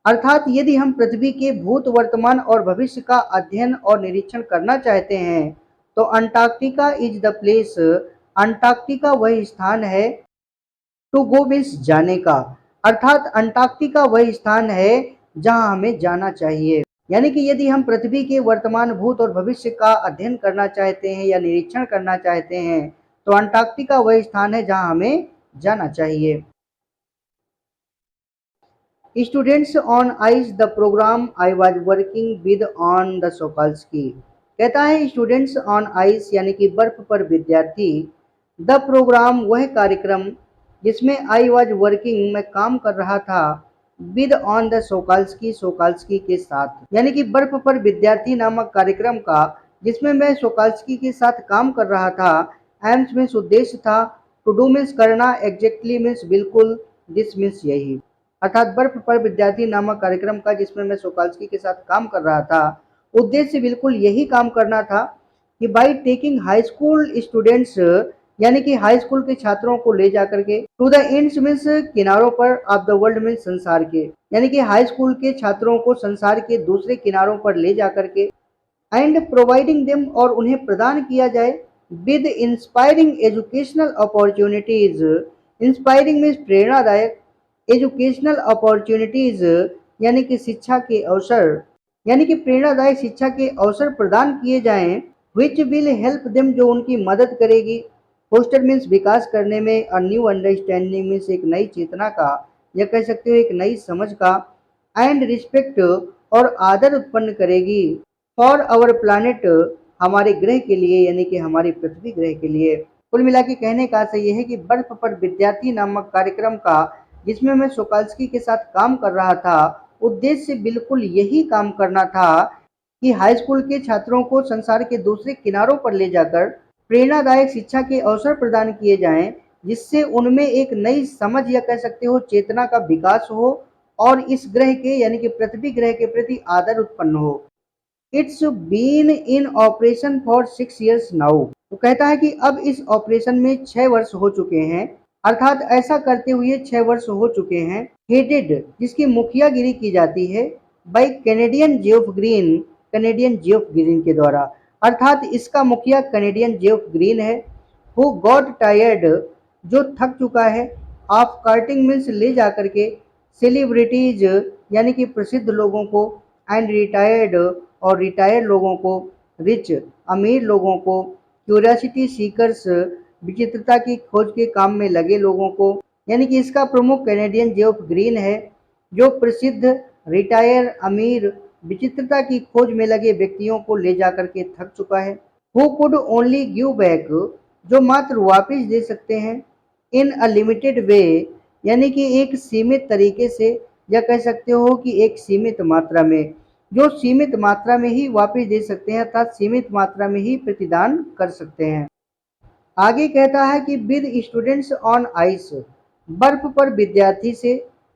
अर्थात यदि हम पृथ्वी के भूत, वर्तमान और भविष्य का अध्ययन और निरीक्षण करना चाहते हैं, तो Antarctica is the place, Antarctica वह स्थान है, टू गो मीन्स जाने का, अर्थात अंटार्कटिका वह स्थान है जहां हमें जाना चाहिए। यानी कि यदि हम पृथ्वी के वर्तमान, भूत और भविष्य का अध्ययन करना चाहते हैं या निरीक्षण करना चाहते हैं, तो अंटार्कटिका वह स्थान है जहां हमें जाना चाहिए। Students on ice the program I was working with on the Shokalskiy, कहता है स्टूडेंट्स ऑन आइस यानी कि बर्फ पर विद्यार्थी, द प्रोग्राम वह कार्यक्रम जिसमें आई वाज वर्किंग मैं काम कर रहा था, विद ऑन द सोकाल्स्की सोकाल्स्की के साथ, यानी कि बर्फ पर विद्यार्थी नामक कार्यक्रम का जिसमें मैं सोकाल्स्की के साथ काम कर रहा था। एम्स मीन्स उद्देश्य था, टू डू मीन्स करना, एग्जैक्टली मीन्स बिल्कुल, दिस मीन्स यही, अर्थात बर्फ पर विद्यार्थी नामक कार्यक्रम का जिसमें मैं सोकाल्स्की के साथ काम कर रहा था, उद्देश्य बिल्कुल यही काम करना था कि by taking high school students यानी कि हाई स्कूल के छात्रों को ले जाकर के, टू द एंड्स मीन्स किनारों पर, ऑफ द वर्ल्ड मीन्स संसार के, यानी कि हाई स्कूल के छात्रों को संसार के दूसरे किनारों पर ले जाकर के, एंड प्रोवाइडिंग देम और उन्हें प्रदान किया जाए, with inspiring educational opportunities, inspiring means प्रेरणादायक, एजुकेशनल अपॉर्चुनिटीज यानी कि शिक्षा के अवसर, यानी कि प्रेरणादायक शिक्षा के अवसर प्रदान किए जाएं, विच विल हेल्प देम जो उनकी मदद करेगी, फोस्टर मीन्स विकास करने में, अ न्यू अंडरस्टैंडिंग मीन्स एक नई चेतना का, या कह सकते हो एक नई समझ का, एंड रिस्पेक्ट और आदर उत्पन्न करेगी, फॉर आवर प्लानिट हमारे ग्रह के लिए यानी कि हमारी पृथ्वी ग्रह के लिए। कुल मिला के कहने का आशय यह है कि बर्फ पर विद्यार्थी नामक कार्यक्रम का जिसमें मैं सोकाल्स्की के साथ काम कर रहा था, उद्देश्य बिल्कुल यही काम करना था कि हाई स्कूल के छात्रों को संसार के दूसरे किनारों पर ले जाकर प्रेरणादायक शिक्षा के अवसर प्रदान किए जाएं, जिससे उनमें एक नई समझ या कह सकते हो चेतना का विकास हो और इस ग्रह के यानी कि पृथ्वी ग्रह के प्रति आदर उत्पन्न हो। It's been in operation for 6 years now, तो कहता है कि अब इस ऑपरेशन में 6 वर्ष हो चुके हैं, अर्थात ऐसा करते हुए 6 वर्ष हो चुके हैं, हेडेड जिसकी मुखियागिरी की जाती है, by Canadian Jeff green, Canadian Jeff green के द्वारा, अर्थात इसका मुखिया कैनेडियन जेफ ग्रीन है, हु गॉट टायर्ड जो थक चुका है, ऑफ कार्टिंग मीन्स ले जाकर के, सेलिब्रिटीज यानी कि प्रसिद्ध लोगों को, एंड रिटायर्ड और रिटायर्ड लोगों को, रिच अमीर लोगों को, क्यूरियोसिटी सीकर्स विचित्रता की खोज के काम में लगे लोगों को, यानी कि इसका प्रमुख कैनेडियन जेफ ग्रीन है जो प्रसिद्ध, रिटायर, अमीर, विचित्रता की खोज में लगे व्यक्तियों को ले जाकर के थक चुका है। Who could only give back जो मात्र वापिस दे सकते हैं, इन अ लिमिटेड वे यानी कि एक सीमित तरीके से, या कह सकते हो कि एक सीमित मात्रा में, जो सीमित मात्रा में ही वापिस दे सकते हैं, अर्थात सीमित मात्रा में ही प्रतिदान कर सकते हैं। आगे कहता है कि विद स्टूडेंट्स ऑन आइस, बर्फ पर विद्यार्थी से,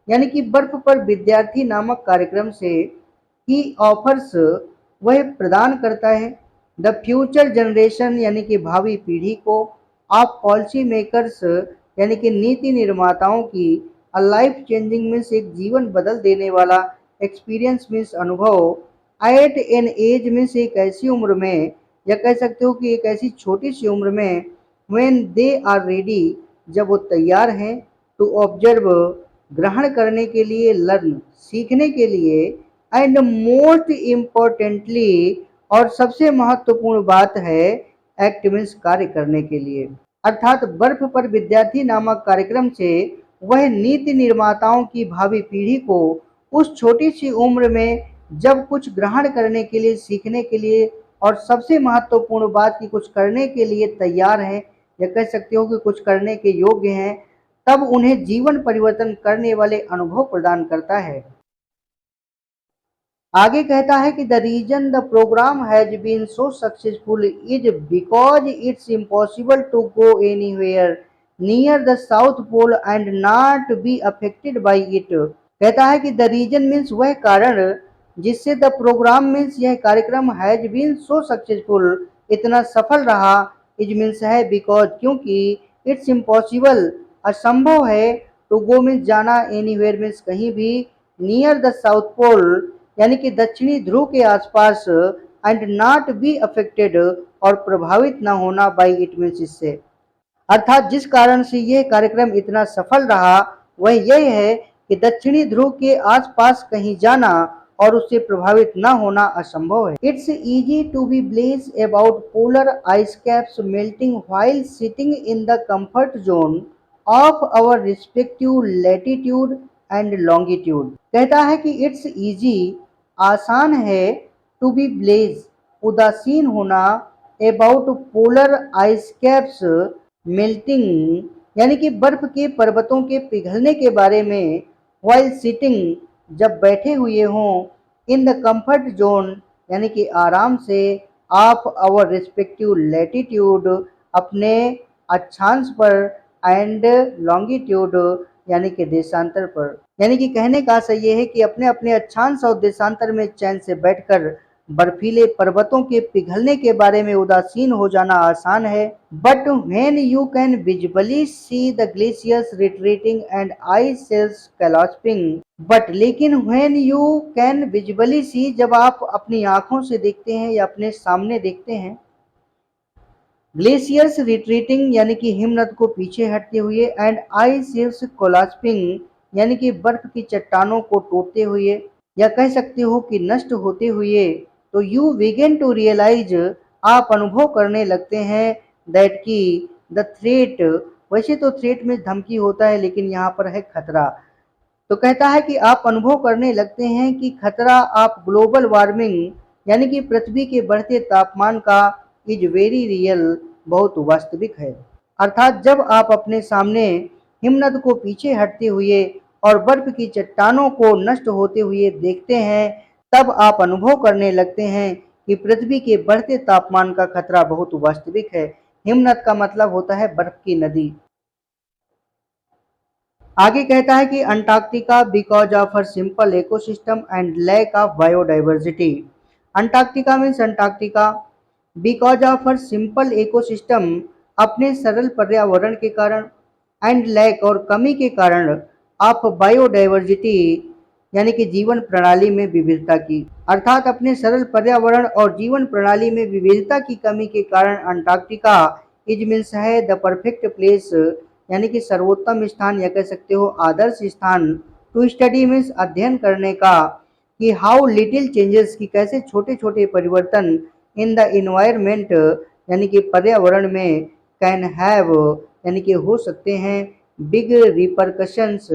यानी कि बर्फ पर विद्यार्थी नामक कार्यक्रम से, ही ऑफर्स वह प्रदान करता है, द फ्यूचर जनरेशन यानी कि भावी पीढ़ी को, ऑफ पॉलिसी मेकर्स यानी कि नीति निर्माताओं की, अ लाइफ चेंजिंग मीन्स एक जीवन बदल देने वाला, एक्सपीरियंस मीन्स अनुभव, एट एन एज मीन्स एक ऐसी उम्र में, या कह सकते हो कि एक ऐसी छोटी सी उम्र में, when they are ready जब वो तैयार हैं, to observe ग्रहण करने के लिए, learn सीखने के लिए, and most importantly और सबसे महत्वपूर्ण बात है, act means कार्य करने के लिए, अर्थात बर्फ पर विद्यार्थी नामक कार्यक्रम से वह नीति निर्माताओं की भावी पीढ़ी को उस छोटी सी उम्र में जब कुछ ग्रहण करने के लिए, सीखने के लिए और सबसे महत्वपूर्ण बात की कुछ करने के लिए तैयार है, या कह सकते हो कि कुछ करने के योग्य हैं, तब उन्हें जीवन परिवर्तन करने वाले अनुभव प्रदान करता है। आगे कहता है कि the reason the program has been so successful is because it's impossible to go anywhere near the South Pole and not be affected by it. कहता है कि द रीजन मीन्स वह कारण जिससे द प्रोग्राम मीन्स यह कार्यक्रम हैज बीन सो सक्सेसफुल इतना सफल रहा। इज मीन्स है बिकॉज क्योंकि इट्स इम्पॉसिबल असंभव है टू गो मीन्स जाना एनीवेयर मीन्स कहीं भी नियर द साउथ पोल यानी कि दक्षिणी ध्रुव के आसपास एंड नॉट बी अफेक्टेड और प्रभावित न होना बाई इट मीन्स इससे। अर्थात जिस कारण से यह कार्यक्रम इतना सफल रहा वह यह है कि दक्षिणी ध्रुव के आसपास कहीं जाना और उससे प्रभावित न होना असंभव है। It's easy to be blasé about polar ice caps melting while sitting in the comfort zone of our respective latitude and longitude. कहता है कि इट्स इजी आसान है टू बी ब्लेज उदासीन होना about polar ice caps melting यानी कि बर्फ के पर्वतों के पिघलने के बारे में व्हाइल सिटिंग जब बैठे हुए हों इन द कंफर्ट जोन यानी कि आराम से ऑफ आवर रिस्पेक्टिव लैटिट्यूड अपने अक्षांश पर एंड लॉन्गिट्यूड यानी कि देशांतर पर। यानी कि कहने का आशय ये है कि अपने अपने अक्षांश और देशांतर में चैन से बैठकर बर्फीले पर्वतों के पिघलने के बारे में उदासीन हो जाना आसान है। But when you can visually see the glaciers retreating and ice shells collapsing but लेकिन व्हेन यू कैन विजुअली सी जब आप अपनी आंखों से देखते हैं या अपने सामने देखते हैं ग्लेशियर्स रिट्रीटिंग यानी कि हिमनद को पीछे हटते हुए एंड आइस शेल्स collapsing यानी कि बर्फ की चट्टानों को टूटते हुए या कह सकते हो कि नष्ट होते हुए तो यू बिगिन टू रियलाइज आप अनुभव करने लगते हैं दैट कि द थ्रेट वैसे तो थ्रेट में धमकी होता है लेकिन यहाँ पर है खतरा। तो कहता है कि आप अनुभव करने लगते हैं कि खतरा आप ग्लोबल वार्मिंग यानी कि पृथ्वी के बढ़ते तापमान का इज वेरी रियल बहुत वास्तविक है। अर्थात जब आप अपने सामने हिमनद को पीछे हटते हुए और बर्फ की चट्टानों को नष्ट होते हुए देखते हैं तब आप अनुभव करने लगते हैं कि पृथ्वी के बढ़ते तापमान का खतरा बहुत वास्तविक है। हिमनद का मतलब होता है बर्फ की नदी। आगे कहता है कि Antarctica because of her simple ecosystem and lack of biodiversity. Antarctica means Antarctica because of her simple ecosystem अपने सरल पर्यावरण के कारण एंड लैक और कमी के कारण ऑफ बायोडाइवर्सिटी यानी कि जीवन प्रणाली में विविधता की। अर्थात अपने सरल पर्यावरण और जीवन प्रणाली में विविधता की कमी के कारण अंटार्कटिका इज मीन्स है द परफेक्ट प्लेस यानी कि सर्वोत्तम स्थान या कह सकते हो आदर्श स्थान टू स्टडी मीन्स अध्ययन करने का कि हाउ लिटिल चेंजेस की कैसे छोटे छोटे परिवर्तन इन द इन्वायरमेंट यानी कि पर्यावरण में कैन हैव यानी कि हो सकते हैं बिग रिपरकशंस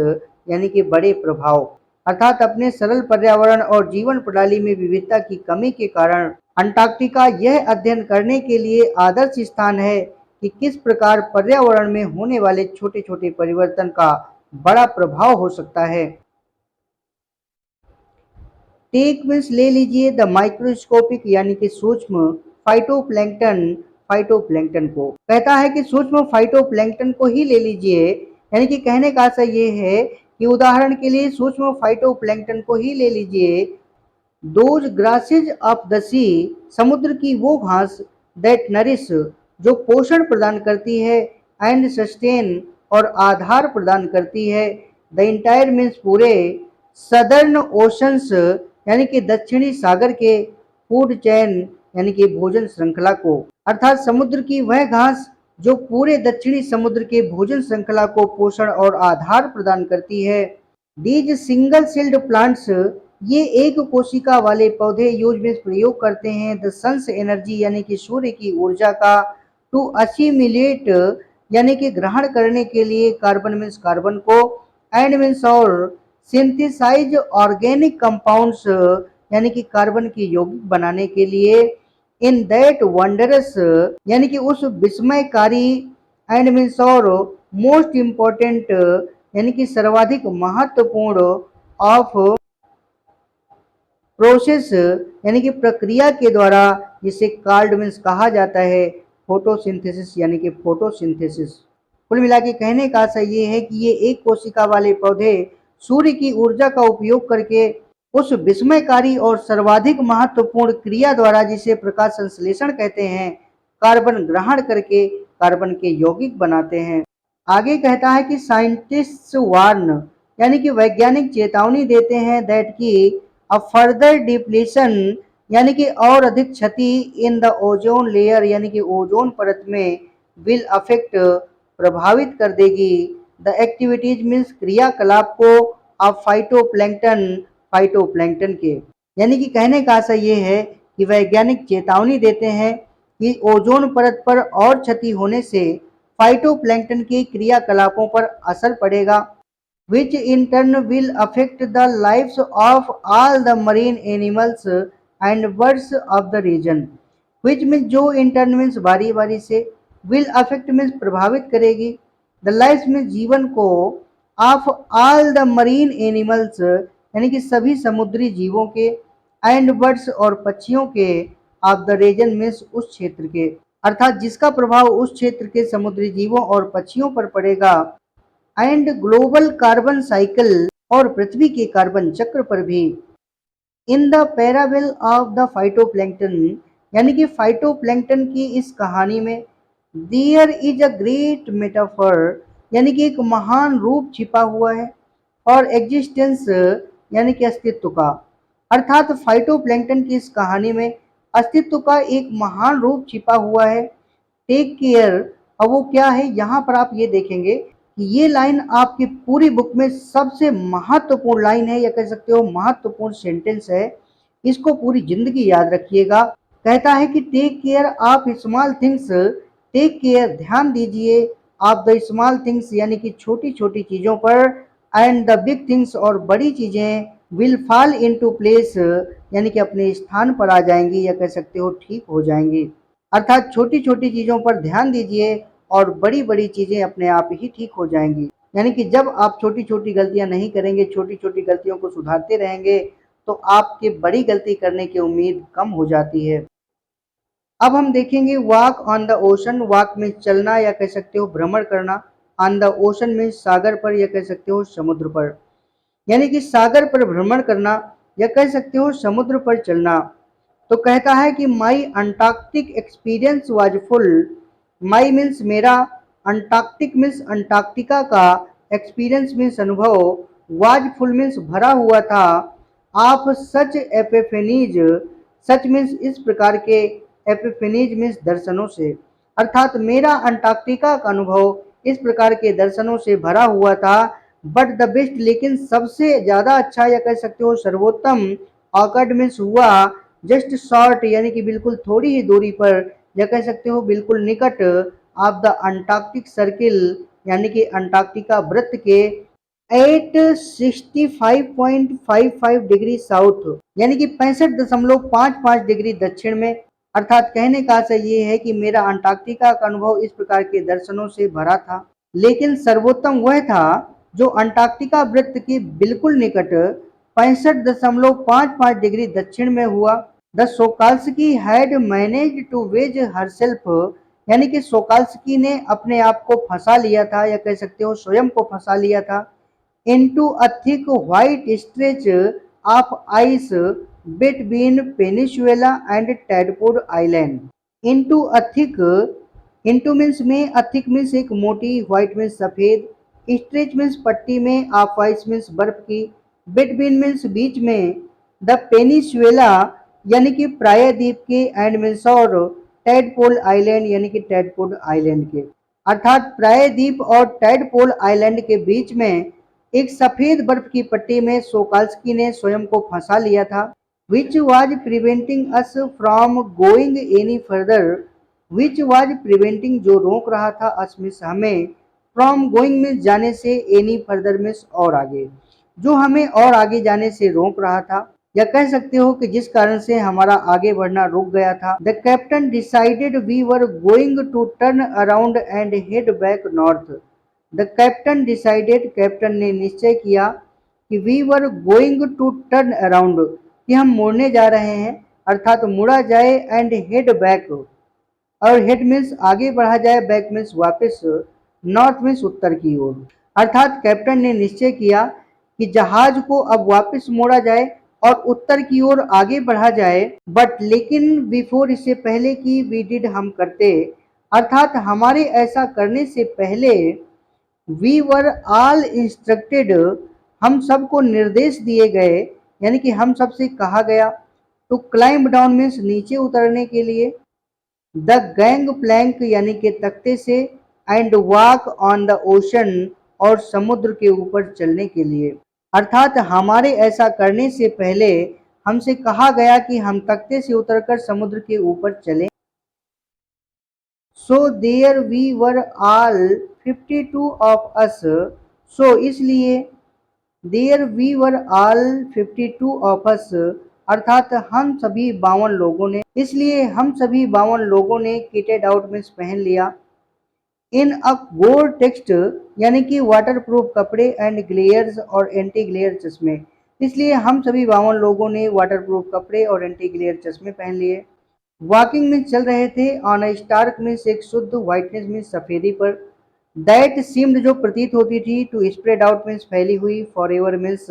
यानी कि बड़े प्रभाव। अर्थात अपने सरल पर्यावरण और जीवन प्रणाली में विविधता की कमी के कारण अंटार्कटिका यह अध्ययन करने के लिए आदर्श स्थान है कि किस प्रकार पर्यावरण में होने वाले छोटे छोटे परिवर्तन का बड़ा प्रभाव हो सकता है। टेक मीन्स ले लीजिए द माइक्रोस्कोपिक यानी कि सूक्ष्म फाइटोप्लैंक्टन को। कहता है कि सूक्ष्म फाइटोप्लैंक्टन को ही ले लीजिए यानी कि कहने का आशय ये है कि उदाहरण के लिए सूक्ष्म फाइटोप्लैंक्टन को ही ले लीजिए। दोज ग्रासेज ऑफ द सी समुद्र की वो घास दैट नरिश जो पोषण प्रदान करती है एंड सस्टेन और आधार प्रदान करती है द इंटायर मीन्स पूरे सदर्न ओशंस यानी कि दक्षिणी सागर के फूड चैन यानी कि भोजन श्रृंखला को। अर्थात समुद्र की वह घास जो पूरे दक्षिणी समुद्र के भोजन श्रृंखला को पोषण और आधार प्रदान करती है। दीज सिंगल सेल्ड प्लांट्स ये एक कोशिका वाले पौधे यूज में प्रयोग करते हैं द सन्स एनर्जी यानी कि सूर्य की ऊर्जा का टू असिमिलेट यानी कि ग्रहण करने के लिए कार्बन मीन्स कार्बन को एंड मीन्स और सिंथेसाइज ऑर्गेनिक कंपाउंड्स यानी कि कार्बन की यौगिक बनाने के लिए इन दैट वंडरस यानी कि उस विस्मयकारी एंड मीन्स और मोस्ट इम्पोर्टेंट यानी कि सर्वाधिक महत्वपूर्ण ऑफ प्रोसेस यानी कि प्रक्रिया के द्वारा, जिसे कार्ड मीन्स कहा जाता है फोटोसिंथेसिस यानी कि फोटोसिंथेसिस। कुल मिला के कहने का आशय ये है कि ये एक कोशिका वाले पौधे सूर्य की ऊर्जा का उपयोग करके उस विस्मयकारी और सर्वाधिक महत्वपूर्ण क्रिया द्वारा, जिसे प्रकाश संश्लेषण कहते हैं, कार्बन ग्रहण करके कार्बन के यौगिक बनाते हैं। आगे कहता है कि साइंटिस्ट वार्न यानी कि वैज्ञानिक चेतावनी देते हैं दैट कि अ फर्दर डिप्लीशन यानी कि और अधिक क्षति इन द ओजोन लेयर यानी कि ओजोन परत में विल अफेक्ट प्रभावित कर देगी द एक्टिविटीज मीन्स क्रियाकलाप को ऑफ फाइटोप्लैंक्टन के। यानी कि कहने का आशय ये है कि वैज्ञानिक चेतावनी देते हैं कि ओजोन परत पर और क्षति होने से फाइटोप्लैंक्टन के क्रियाकलापों पर असर पड़ेगा, which in turn will affect the lives of all the marine animals and birds of the region. Which means जो in turn means बारी बारी से, will affect means प्रभावित करेगी, the lives means जीवन को, of all the marine animals यानी कि सभी समुद्री जीवों के, and birds और पक्षियों के, of the region means उस क्षेत्र के, अर्थात जिसका प्रभाव उस क्षेत्र के समुद्री जीवों और पक्षियों पर पड़ेगा, एंड ग्लोबल कार्बन साइकिल और पृथ्वी के कार्बन चक्र पर भी। In the parable of the phytoplankton यानी कि फाइटोप्लैंक्टन की इस कहानी में there is a great metaphor यानी कि एक महान रूप छिपा हुआ है और एग्जिस्टेंस यानी कि अस्तित्व का, अर्थात फाइटोप्लैंक्टन की इस कहानी में अस्तित्व का एक महान रूप छिपा हुआ है। टेक केयर, अब वो क्या है यहाँ पर आप ये देखेंगे कि ये लाइन आपकी पूरी बुक में सबसे महत्वपूर्ण लाइन है या कह सकते हो महत्वपूर्ण सेंटेंस है। इसको पूरी जिंदगी याद रखिएगा। कहता है कि take care of small things, take care ध्यान दीजिए ऑफ द स्मॉल थिंग्स यानी कि छोटी छोटी चीजों पर, एंड द बिग थिंग्स और बड़ी चीजें विल फॉल इनटू प्लेस यानी कि अपने स्थान पर आ जाएंगी या कह सकते हो ठीक हो जाएंगी, अर्थात छोटी छोटी चीजों पर ध्यान दीजिए और बड़ी बड़ी चीजें अपने आप ही ठीक हो जाएंगी। यानी कि जब आप छोटी छोटी गलतियां नहीं करेंगे, छोटी छोटी गलतियों को सुधारते रहेंगे, तो आपके बड़ी गलती करने की उम्मीद कम हो जाती है। अब हम देखेंगे walk on the ocean. Walk में चलना या कह सकते हो भ्रमण करना, ऑन द ओशन में सागर पर या कह सकते हो समुद्र पर, यानी कि सागर पर भ्रमण करना या कह सकते हो समुद्र पर चलना। तो कहता है कि my Antarctic experience was full, my means मेरा, अंटार्कटिक मीन्स अंटार्कटिका का, एक्सपीरियंस मीन्स अनुभव, वाज फुल मीन्स भरा हुआ था, आप सच एपिफेनीज, सच मीन्स इस प्रकार के, एपिफेनीज मीन्स दर्शनों से, अर्थात मेरा अंटार्कटिका का अनुभव इस प्रकार के दर्शनों से भरा हुआ था। बट द बेस्ट लेकिन सबसे ज्यादा अच्छा या कह सकते हो सर्वोत्तम, ऑकर्ड मीन्स हुआ, जस्ट शॉर्ट यानी कि बिल्कुल थोड़ी ही दूरी पर या कह सकते हो बिल्कुल निकट, ऑफ द अंटार्कटिक सर्किल यानी कि अंटार्कटिका वृत्त के, एट 65.55 डिग्री साउथ यानी कि 65.55 डिग्री दक्षिण में, अर्थात कहने का आशय ये है कि मेरा अंटार्कटिका का अनुभव इस प्रकार के दर्शनों से भरा था, लेकिन सर्वोत्तम वह था जो अंटार्कटिका वृत्त के बिल्कुल निकट 65.55 डिग्री दक्षिण में हुआ। The Shokalskiy had manage to wedge herself यानी कि सोकाल्स्की ने अपने आप को फंसा लिया था या कह सकते हो स्वयं को फंसा लिया था, into a thick white stretch of ice between peninsula and tadpole island. Into a thick, into means में, अथिक मीन्स एक मोटी, व्हाइट मीन्स सफेद, स्ट्रेच मीन्स पट्टी में, ऑफ आइस मीन्स बर्फ की, बिटवीन मीन्स बीच में, द पेनिसुएला यानी कि प्रायद्वीप के, एंड मीन्स और, टैडपोल आइलैंड यानी कि टैडपोड आइलैंड के, अर्थात प्रायद्वीप और टैडपोल आइलैंड के बीच में एक सफेद बर्फ की पट्टी में सोकाल्स्की ने स्वयं को फंसा लिया था। Which was preventing us from going any further, which was preventing जो रोक रहा था, अस मिस हमें, फ्रॉम गोइंग मिस जाने से, एनी फर्दर मिस और आगे, जो हमें और आगे जाने से रोक रहा था या कह सकते हो कि जिस कारण से हमारा आगे बढ़ना रुक गया था। The captain decided we were going to turn around and head back north, the captain decided captain ने निश्चय किया कि we were going to turn around कि हम मुड़ने जा रहे हैं, अर्थात मुड़ा जाए एंड हेड बैक। और हेड मीन्स आगे बढ़ा जाए, बैक मीन्स वापस, नॉर्थ मीन्स उत्तर की ओर। अर्थात कैप्टन ने निश्चय किया कि जहाज को अब वापस मोड़ा जाए और उत्तर की ओर आगे बढ़ा जाए। बट लेकिन बिफोर, इससे पहले कि वी डिड हम करते, अर्थात हमारे ऐसा करने से पहले, वी वर ऑल इंस्ट्रक्टेड, हम सबको निर्देश दिए गए, यानी कि हम सबसे कहा गया, टू क्लाइंब डाउन मीन्स नीचे उतरने के लिए, द गैंग प्लैंक यानी कि तख्ते से, and walk on the ocean, और समुद्र के ऊपर चलने के लिए। अर्थात हमारे ऐसा करने से पहले हमसे कहा गया कि हम तख्ते से उतरकर समुद्र के ऊपर चलें। So there we were all 52 of us, so इसलिए there we were all 52 of us, अर्थात हम सभी 52 लोगों ने, इसलिए हम सभी 52 लोगों ने किटेड आउट मीन्स पहन लिया, इन अ गोर टेक्स्ट यानी कि वाटर प्रूफ कपड़े, एंड ग्लेयर्स और एंटी ग्लेयर चश्मे, इसलिए हम सभी 52 लोगों ने वाटर प्रूफ कपड़े और एंटी ग्लेयर चश्मे पहन लिए। वॉकिंग में चल रहे थे, ऑन अ स्टार्क मीन्स एक शुद्ध, व्हाइटनेस मीन्स सफेदी पर, दैट सीम्ड जो प्रतीत होती थी, टू स्प्रेड आउट मीन्स फैली हुई, फॉर एवर मीन्स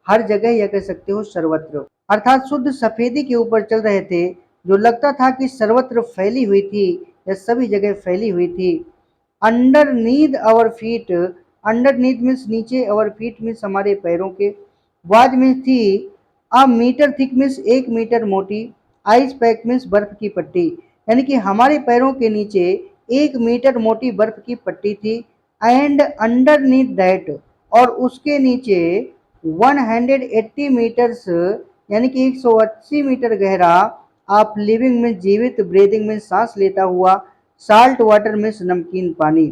हर जगह या कह सकते हो सर्वत्र, अर्थात शुद्ध सफेदी के ऊपर चल रहे थे जो लगता था कि सर्वत्र फैली हुई थी या सभी जगह फैली हुई थी। Underneath our feet, underneath means नीचे, आवर फीट मीन्स हमारे पैरों के, वाज मीन्स थी, a meter thick means 1 meter मोटी, आइस पैक मीन्स बर्फ की पट्टी, यानी कि हमारे पैरों के नीचे 1 मीटर मोटी बर्फ की पट्टी थी। एंड अंडरनीथ दैट, और उसके नीचे 180 मीटर्स यानी कि 180 मीटर गहरा, आप लिविंग में जीवित, ब्रीदिंग में सांस लेता हुआ, साल्ट वाटर में नमकीन पानी,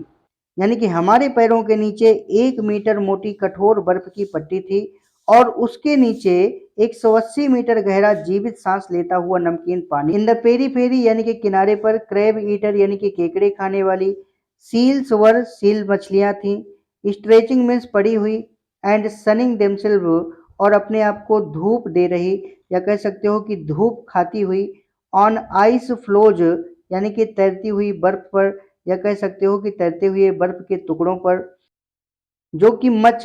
यानी कि हमारे पैरों के नीचे 1 मीटर मोटी कठोर बर्फ की पट्टी थी और उसके नीचे 180 मीटर गहरा जीवित सांस लेता हुआ नमकीन पानी। इन द पेरी फेरी यानी कि किनारे पर, क्रैब ईटर यानी कि केकड़े खाने वाली, सील्स वर सील मछलियां थी, स्ट्रेचिंग मीन्स पड़ी हुई, एंड सनिंग देमसेल्व, और अपने आप को धूप दे रही या कह सकते हो कि धूप खाती हुई, ऑन आइस फ्लोज यानी कि तैरती हुई बर्फ पर, या कह सकते हो कि तैरते हुए बर्फ के टुकड़ों पर, जो कि मच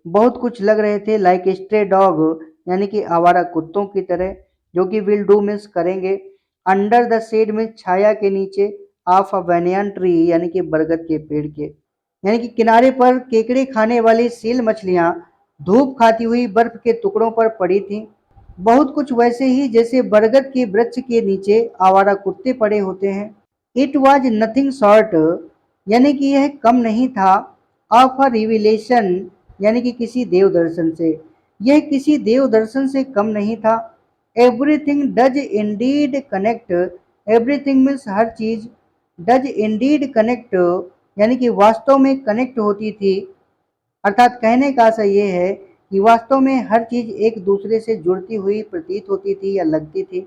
बहुत कुछ लग रहे थे, लाइक स्ट्रे डॉग यानी कि आवारा कुत्तों की तरह, जो कि विल डू मीन्स करेंगे, अंडर द शेड में छाया के नीचे, ऑफ अ बैनियन ट्री यानी कि बरगद के पेड़ के, यानी कि किनारे पर केकड़े खाने वाली सील मछलियां धूप खाती हुई बर्फ के टुकड़ों पर पड़ी थीं। बहुत कुछ वैसे ही जैसे बरगद के वृक्ष के नीचे आवारा कुत्ते पड़े होते हैं। इट वॉज नथिंग शॉर्ट, यानी कि यह कम नहीं था, ऑफ अ रिविलेशन यानी कि किसी देव दर्शन से, यह किसी देव दर्शन से कम नहीं था। Everything does indeed connect, everything means हर चीज, डज इंडीड कनेक्ट यानी कि वास्तव में कनेक्ट होती थी, अर्थात कहने का आशय ये है कि वास्तव में हर चीज एक दूसरे से जुड़ती हुई प्रतीत होती थी या लगती थी।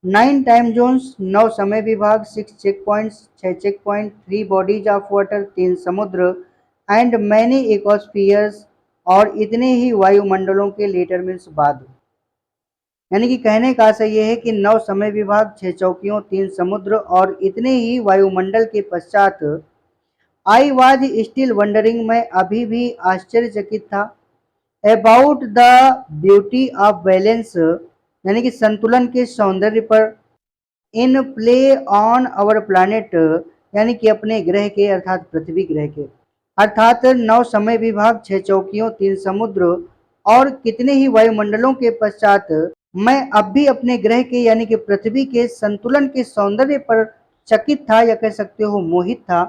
9 टाइम जोन्स, 9 समय विभाग, 6 check points, 6 check point, 3 bodies of water, 3 समुद्र, एंड मैनी इकोस्फीयर्स, और इतने ही वायुमंडलों के लेटर मीन्स बाद, यानी कि कहने का आशय यह है कि 9 समय विभाग, 6 चौकियों, 3 समुद्र और इतने ही वायुमंडल के पश्चात, आई वाज स्टिल वंडरिंग, मैं अभी भी आश्चर्यचकित था, about the beauty of balance यानी कि संतुलन के सौंदर्य पर, in play on our planet यानी कि अपने ग्रह के, अर्थात पृथ्वी ग्रह के, अर्थात 9 समय विभाग, 6 चौकियों, 3 समुद्र और कितने ही वायुमंडलों के पश्चात, मैं अब भी अपने ग्रह के यानी कि पृथ्वी के संतुलन के सौंदर्य पर चकित था या कह सकते हो मोहित था।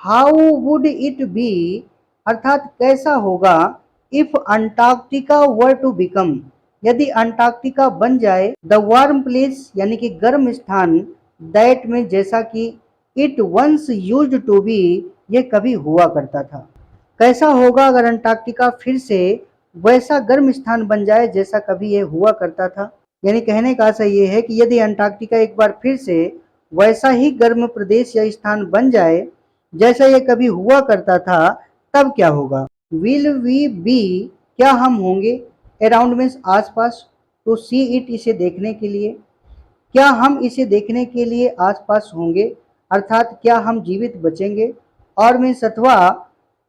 हाउ वुड इट बी, अर्थात कैसा होगा, if Antarctica were to become, यदि अंटार्कटिका बन जाए, द वार्म प्लेस यानी कि गर्म स्थान, दैट में जैसा कि, it once used to be, ये कभी हुआ करता था। कैसा होगा अगर अंटार्कटिका फिर से वैसा गर्म स्थान बन जाए जैसा कभी ये हुआ करता था, यानी कहने का आशय ये है कि यदि अंटार्कटिका एक बार फिर से वैसा ही गर्म प्रदेश या स्थान बन जाए जैसा ये कभी हुआ करता था, तब क्या होगा। विल वी बी, क्या हम होंगे, अराउंड मीन्स आसपास, टू सी इट इसे देखने के लिए, क्या हम इसे देखने के लिए आसपास होंगे, अर्थात क्या हम जीवित बचेंगे, और मीन्स अथवा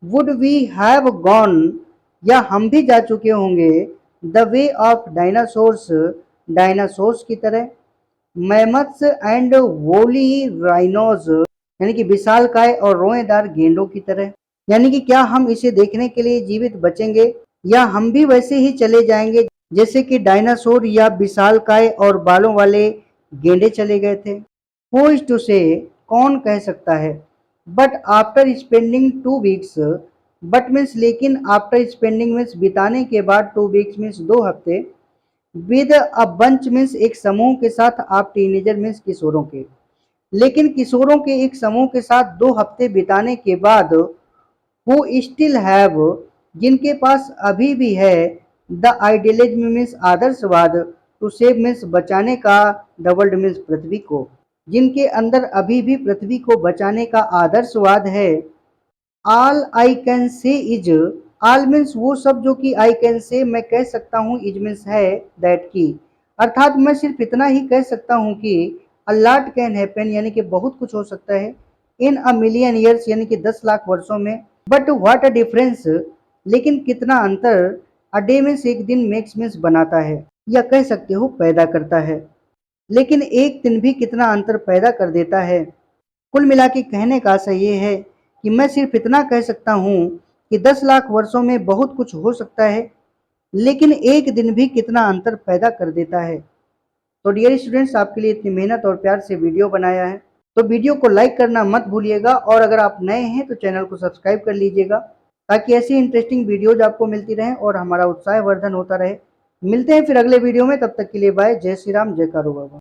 वुड वी हैव गॉन, या हम भी जा चुके होंगे, the way of dinosaurs, dinosaurs की तरह, मैमथ्स एंड वोली राइनोज, यानी कि विशालकाय और रोएदार गेंडों की तरह। यानी कि क्या हम इसे देखने के लिए जीवित बचेंगे, या हम भी वैसे ही चले जाएंगे जैसे कि डायनासोर या विशालकाय और बालों वाले गेंडे चले गए थे। हु इज टू से, कौन कह सकता है, but after spending 2 weeks, but means लेकिन, आफ्टर स्पेंडिंग मीन्स बिताने के बाद, 2 वीक्स मीन्स 2 हफ्ते, विद अ बंच मीन्स एक समूह के साथ, आप टीनेजर मीन्स किशोरों के, लेकिन किशोरों के एक समूह के साथ 2 हफ्ते बिताने के बाद, हु स्टिल हैव, जिनके पास अभी भी है, द आइडियलिज्म मीन्स आदर्शवाद, टू सेव मीन्स बचाने का, द वर्ल्ड मीन्स पृथ्वी को, जिनके अंदर अभी भी पृथ्वी को बचाने का आदर्शवाद है। All I can say is, all means वो सब जो कि आई कैन से मैं कह सकता हूँ, इज मीन्स है दैट की, अर्थात मैं सिर्फ इतना ही कह सकता हूँ कि अ लॉट कैन हैपन, यानी कि बहुत कुछ हो सकता है, इन अ मिलियन ईयर्स, यानी कि 10 लाख वर्षों में, बट व्हाट अ डिफरेंस, लेकिन कितना अंतर, अ डे मीन्स एक दिन, मेक्स मीन्स बनाता है, या कह सकते हो पैदा करता है, लेकिन एक दिन भी कितना अंतर पैदा कर देता है। कुल मिला के कहने का आशय ये है कि मैं सिर्फ इतना कह सकता हूँ कि 10 लाख वर्षों में बहुत कुछ हो सकता है, लेकिन एक दिन भी कितना अंतर पैदा कर देता है। तो डियर स्टूडेंट्स, आपके लिए इतनी मेहनत और प्यार से वीडियो बनाया है, तो वीडियो को लाइक करना मत भूलिएगा, और अगर आप नए हैं तो चैनल को सब्सक्राइब कर लीजिएगा, ताकि ऐसी इंटरेस्टिंग वीडियोज आपको मिलती रहें और हमारा उत्साह वर्धन होता रहे। मिलते हैं फिर अगले वीडियो में, तब तक के लिए बाय। जय श्री राम, जय कारू बाबा।